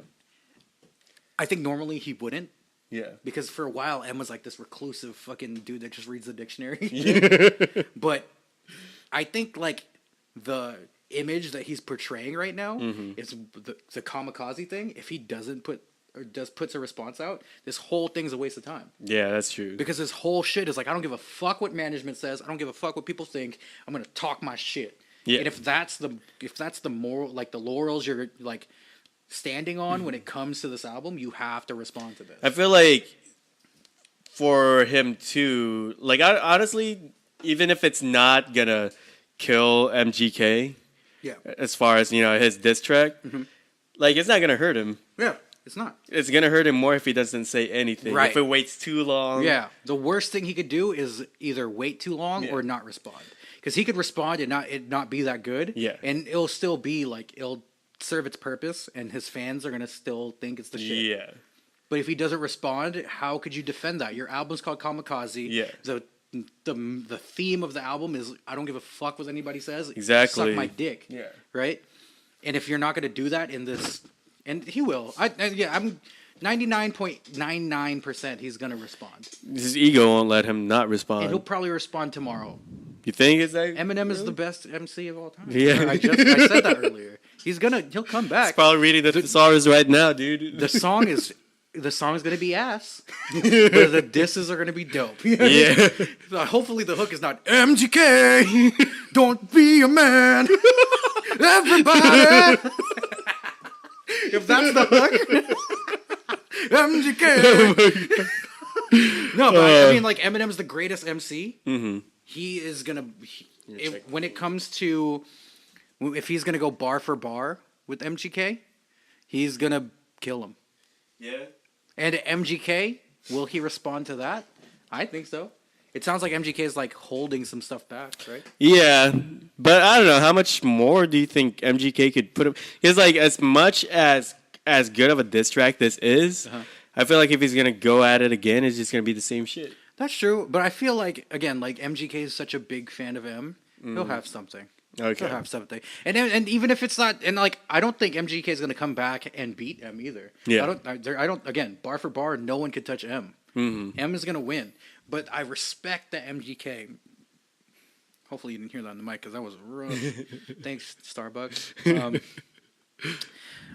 I think normally he wouldn't. Yeah. Because for a while, M was like this reclusive fucking dude that just reads the dictionary. But I think like the image that he's portraying right now is the Kamekaze thing. If he doesn't put puts a response out, this whole thing's a waste of time. Yeah, that's true. Because his whole shit is like, I don't give a fuck what management says. I don't give a fuck what people think. I'm gonna talk my shit. Yeah. And if that's the moral, like the laurels you're like standing on when it comes to this album, you have to respond to this. I feel like for him too, like honestly, even if it's not gonna kill MGK, yeah, as far as his diss track, like it's not gonna hurt him. Yeah, it's not. It's gonna hurt him more if he doesn't say anything. Right. If it waits too long. Yeah, the worst thing he could do is either wait too long or not respond. Because he could respond and it not be that good. Yeah. And it'll still be like, it'll serve its purpose and his fans are going to still think it's the shit. Yeah. But if he doesn't respond, how could you defend that? Your album's called Kamekaze. Yeah. The theme of the album is, I don't give a fuck what anybody says. Exactly. Suck my dick. Yeah. Right? And if you're not going to do that in this, and he will. I'm 99.99% he's going to respond. His ego won't let him not respond. And he'll probably respond tomorrow. You think it's that? Eminem is the best MC of all time. Yeah. I said that earlier. He'll come back. He's probably reading the thesaurus right now, dude. The song is gonna be ass, but the disses are gonna be dope. Yeah. So hopefully the hook is not MGK. Don't be a man, everybody. If that's the hook, MGK. No, but I mean, like Eminem's the greatest MC. Mm-hmm. He is gonna. When it comes to, if he's gonna go bar for bar with MGK, he's gonna kill him. Yeah. And MGK, will he respond to that? I think so. It sounds like MGK is like holding some stuff back, right? Yeah, but I don't know how much more do you think MGK could put up? Because like as much as good of a diss track this is, I feel like if he's gonna go at it again, it's just gonna be the same shit. That's true, but I feel like again, like MGK is such a big fan of M, he'll have something. Okay. He'll have something, and even if it's not, and like I don't think MGK is gonna come back and beat M either. Yeah. I don't. Again, bar for bar, no one could touch M. Mm-hmm. M is gonna win, but I respect the MGK. Hopefully you didn't hear that on the mic because that was rough. Thanks, Starbucks.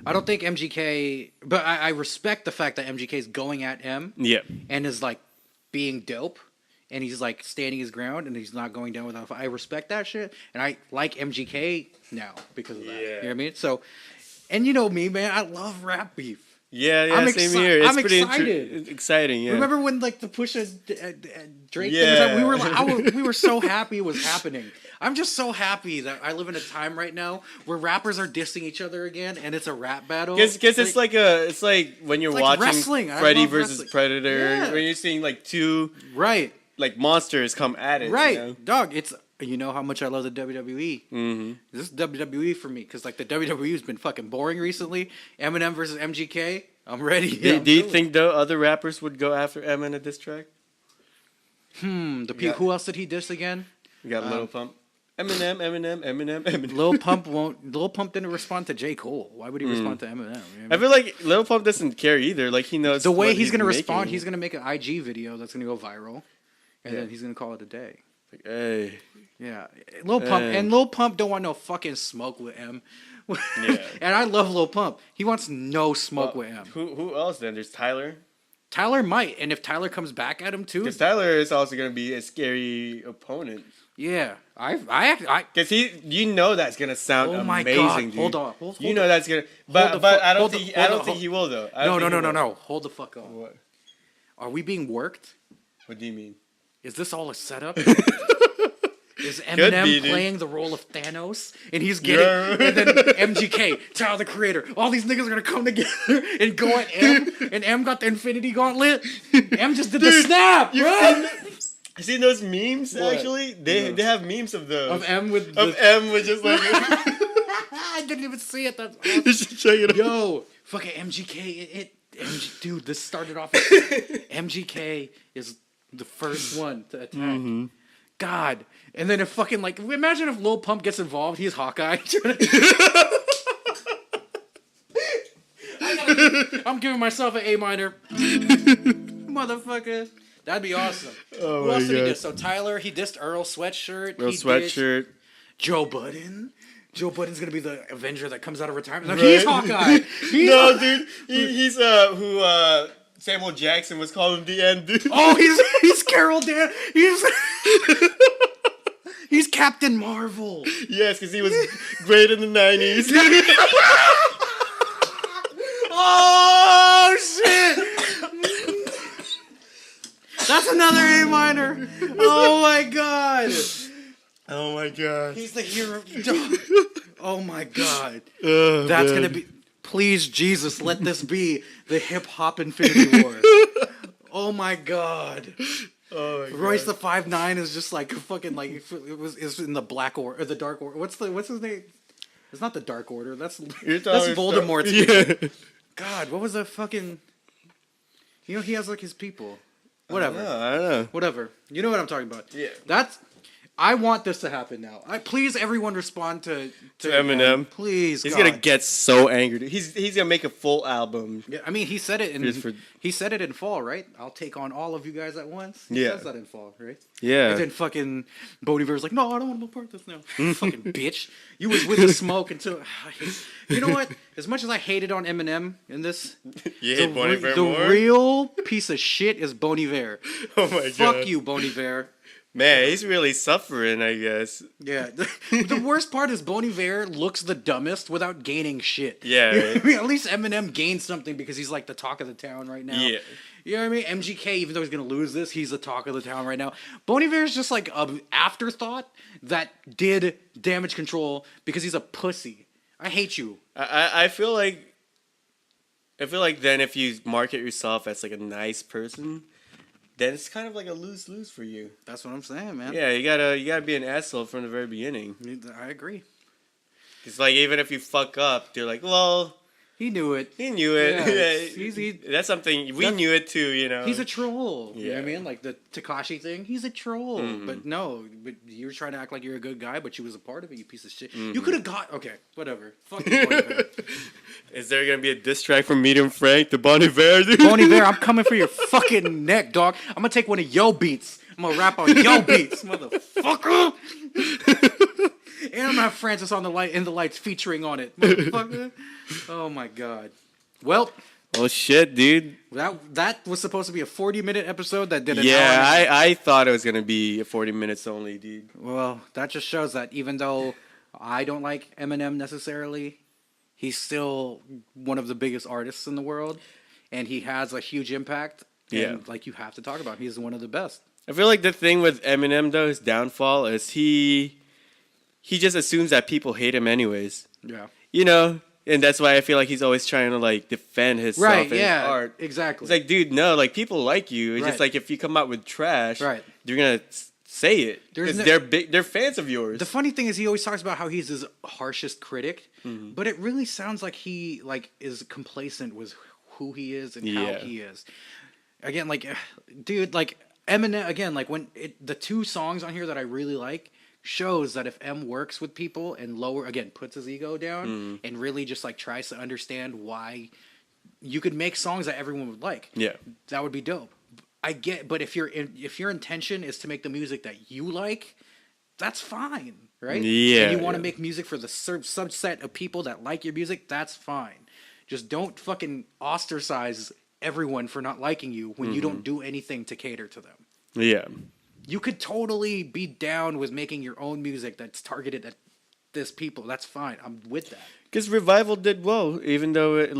I don't think MGK, but I respect the fact that MGK is going at M. Yeah. And is like being dope, and he's like standing his ground, and he's not going down without a fight. I respect that shit, and I like MGK now because of that. Yeah. You know what I mean? So, and you know me, man, I love rap beef. Yeah, same here. It's pretty exciting. Yeah. Remember when like the Pusha Drake thing was out? We were like, we were so happy it was happening. I'm just so happy that I live in a time right now where rappers are dissing each other again, and it's a rap battle. Because it's like when you're watching wrestling. Freddy versus Predator, when you're seeing like two like monsters come at it. Right, you know? Dog. It's how much I love the WWE. Mm-hmm. This is WWE for me because like the WWE has been fucking boring recently. Eminem versus MGK. I'm ready. Do you think though other rappers would go after M in a diss track? Who else did he diss again? You got Lil Pump. Eminem. Lil Pump didn't respond to J. Cole. Why would he respond to Eminem? You know what I mean? I feel like Lil Pump doesn't care either. Like he knows the way he's gonna respond. He's gonna make an IG video that's gonna go viral, and then he's gonna call it a day. Like, hey. Yeah, Lil Pump don't want no fucking smoke with M. Yeah. And I love Lil Pump. He wants no smoke with M. Who else then? There's Tyler. Tyler might, and if Tyler comes back at him too, because Tyler is also gonna be a scary opponent. Yeah, I because that's gonna sound amazing. God. Dude. Hold on, that's gonna. But I don't think he will though. No. Hold the fuck on. What? Are we being worked? What do you mean? Is this all a setup? Is Eminem playing the role of Thanos, and he's getting, and then MGK, Tyler the Creator, all these niggas are gonna come together and go at M, and M got the Infinity Gauntlet. M just did the snap, bro. You seen those memes? What? Actually, they have memes of those of M with just like. I didn't even see it. That's awesome. You should check it out. Yo, fucking MGK, dude, this started off. MGK is the first one to attack. Mm-hmm. God. And then if fucking like imagine if Lil Pump gets involved, he's Hawkeye. I'm giving myself an A minor. Motherfucker. That'd be awesome. Oh Who else did he diss? So Tyler, he dissed Earl Sweatshirt. Sweatshirt. Joe Budden. Joe Budden's gonna be the Avenger that comes out of retirement. No, he's Hawkeye. No, dude, he's who Samuel Jackson was calling the end, dude. Oh, he's Carol Dan. He's Captain Marvel. Yes, because he was great in the 90s. Oh shit! That's another A minor. Oh my god. Oh my god. He's the hero. Oh my god. Oh, That's man. gonna be. Please, Jesus, let this be the hip hop Infinity War. Oh my god. Oh my god. Royce the 5'9" is just like fucking like is in the Black Order or the Dark Order. What's his name? It's not the Dark Order. That's Voldemort's. Yeah. God, what was the fucking? You know he has like his people. Whatever. I don't know. Whatever. You know what I'm talking about. Yeah. I want this to happen now. Please, everyone, respond to Eminem. Please, He's God. gonna get so angry. He's gonna make a full album. Yeah, I mean, he said it in fall, right? I'll take on all of you guys at once. He says that in fall, right? Yeah. And then fucking Bon Iver's like, no, I don't want to be part of this now. Fucking bitch. You was with the smoke until. You know what? As much as I hated on Eminem in this, Bon Iver the more? real piece of shit is Bon Iver. Oh my god. Fuck you, Bon Iver. Man, he's really suffering, I guess. Yeah. The worst part is Bon Iver looks the dumbest without gaining shit. Yeah. You know what I mean? At least Eminem gained something because he's like the talk of the town right now. Yeah. You know what I mean? MGK, even though he's going to lose this, he's the talk of the town right now. Bon Iver's just like an afterthought that did Damage Control because he's a pussy. I hate you. I feel like then if you market yourself as like a nice person, then it's kind of like a lose-lose for you. That's what I'm saying, man. Yeah, you gotta be an asshole from the very beginning. I agree. It's like even if you fuck up, they're like, well, He knew it. he knew it. Yeah, That's something we knew it too, you know. He's a troll. You know what I Yeah. mean? Like the Tekashi thing. He's a troll. But no, but you were trying to act like you're a good guy, but you was a part of it, you piece of shit. You could have got... Okay, whatever. Fuck you, Bon Iver. Is there gonna be a diss track from Medium Frank to Bon Iver, dude? Bon Iver, I'm coming for your fucking neck, dog. I'm gonna take one of yo beats. I'm gonna rap on yo beats, motherfucker. And I'm gonna have Francis on the lights featuring on it, motherfucker. Oh my god. Well, Oh shit, dude. that was supposed to be a 40-minute episode that did an hour. Yeah, I thought it was gonna be 40 minutes only, dude. Well, that just shows that even though I don't like Eminem necessarily, he's still one of the biggest artists in the world, and he has a huge impact. Yeah. And like you have to talk about, he's one of the best. I feel like the thing with Eminem though, his downfall is he just assumes that people hate him anyways. Yeah. You know? And that's why I feel like he's always trying to like defend himself Right, and his yeah, art. exactly. It's like, dude, no, like people like you. It's Right. just like if you come out with trash, Right. they're gonna say it because they're fans of yours. The funny thing is, he always talks about how he's his harshest critic, but it really sounds like he is complacent with who he is and how he is. Again, like, dude, like Eminem. Again, like when the two songs on here that I really like shows that if M works with people and puts his ego down and really just like tries to understand why you could make songs that everyone would like. Yeah, that would be dope. But if your intention is to make the music that you like, that's fine, right? Yeah. And you want to make music for the subset of people that like your music, that's fine. Just don't fucking ostracize everyone for not liking you when you don't do anything to cater to them. Yeah. You could totally be down with making your own music that's targeted at this people. That's fine. I'm with that. Because Revival did well, even though it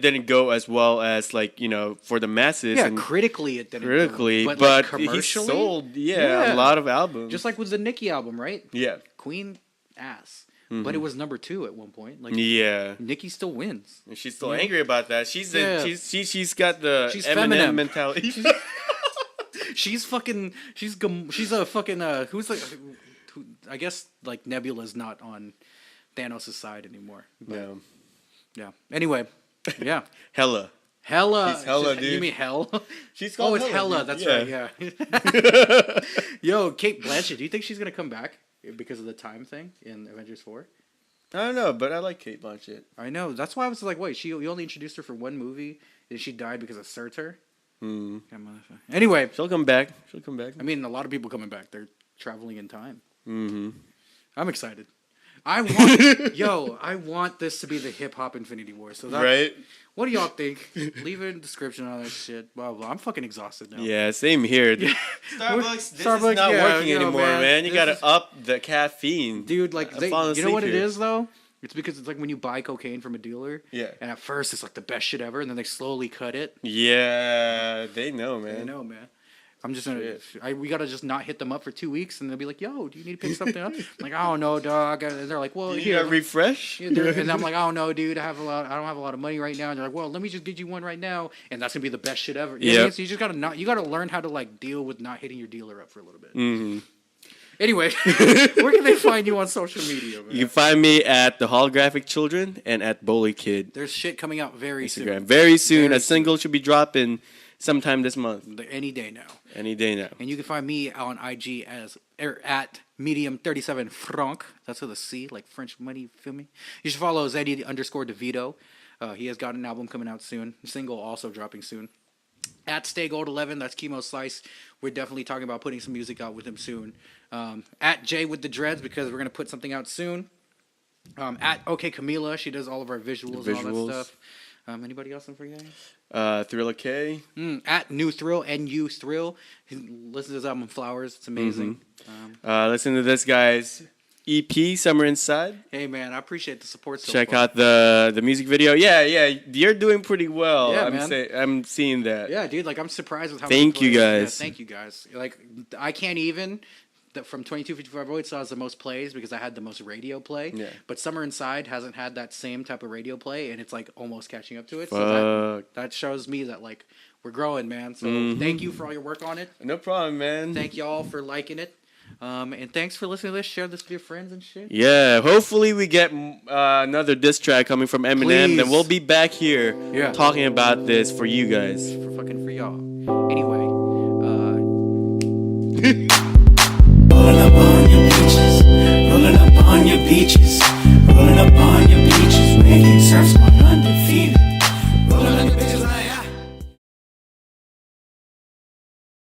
didn't go as well as for the masses. Yeah, and critically it didn't. Critically, go. But commercially, he sold a lot of albums. Just like with the Nicki album, right? Yeah, Queen ass. But it was number 2 at one point. Nicki still wins. And she's still angry about that. She's got the Eminem mentality. She's a fucking I guess like Nebula's not on Thanos' side anymore. But, no. Yeah. Anyway, yeah. Hella. She's Hella, dude. You mean Hell? She's called it's Hella. Dude. That's right. Yeah. Yo, Kate Blanchett. Do you think she's gonna come back because of the time thing in Avengers 4? I don't know, but I like Kate Blanchett. I know. That's why I was like, wait, you only introduced her for one movie, and she died because of Surtur? Anyway. She'll come back. I mean, a lot of people coming back. They're traveling in time. Mm-hmm. I'm excited. I want this to be the hip hop Infinity War. So right. What do y'all think? Leave it in the description on that shit. Blah blah. I'm fucking exhausted now. Yeah, same here. Starbucks is not working anymore, man. You gotta up the caffeine, dude. Like, you know what it is though? It's because it's like when you buy cocaine from a dealer. Yeah. And at first it's like the best shit ever, and then they slowly cut it. Yeah, they know, man. They know, man. I'm just gonna. We gotta just not hit them up for 2 weeks, and they'll be like, "Yo, do you need to pick something up?" I'm like, "I don't know, dog." And they're like, "Well, here, refresh." And I'm like, "I don't know, dude. I don't have a lot of money right now." And they're like, "Well, let me just get you one right now, and that's gonna be the best shit ever." Yeah. So you just gotta learn how to like deal with not hitting your dealer up for a little bit. Mm-hmm. Anyway, where can they find you on social media, man? You can find me at The Holographic Children and at Bully Kid. There's shit coming out very soon. Very soon. A single should be dropping sometime this month. Any day now. Any day now. And you can find me on IG at medium37franc. That's with a C, like French money, feel me? You should follow Zeddy_DeVito. He has got an album coming out soon. A single also dropping soon. At StayGold11, that's Chemo Slice. We're definitely talking about putting some music out with him soon. At Jay with the Dreads, because we're going to put something out soon. At OK Camila, she does all of our visuals and all that stuff. Anybody else I'm forgetting? Thriller K. At New Thrill, NU Thrill. Listen to his album Flowers. It's amazing. Listen to this guy's EP, Summer Inside. Hey, man, I appreciate the support so Check far. out the music video. Yeah, you're doing pretty well. Yeah, man. I'm seeing that. Yeah, dude, like, I'm surprised with how Thank you guys. Yeah, thank you guys. Like, I can't even... From 2255 Voids, has the most plays because I had the most radio play. Yeah. But Summer Inside hasn't had that same type of radio play, and it's like almost catching up to it. So that shows me that like we're growing, man. So thank you for all your work on it. No problem, man. Thank y'all for liking it. And thanks for listening to this. Share this with your friends and shit. Yeah, hopefully we get another diss track coming from Eminem. Please. Then we'll be back here talking about this for you guys. For y'all. Anyway. Rolling up on your beaches, rolling up on your beaches.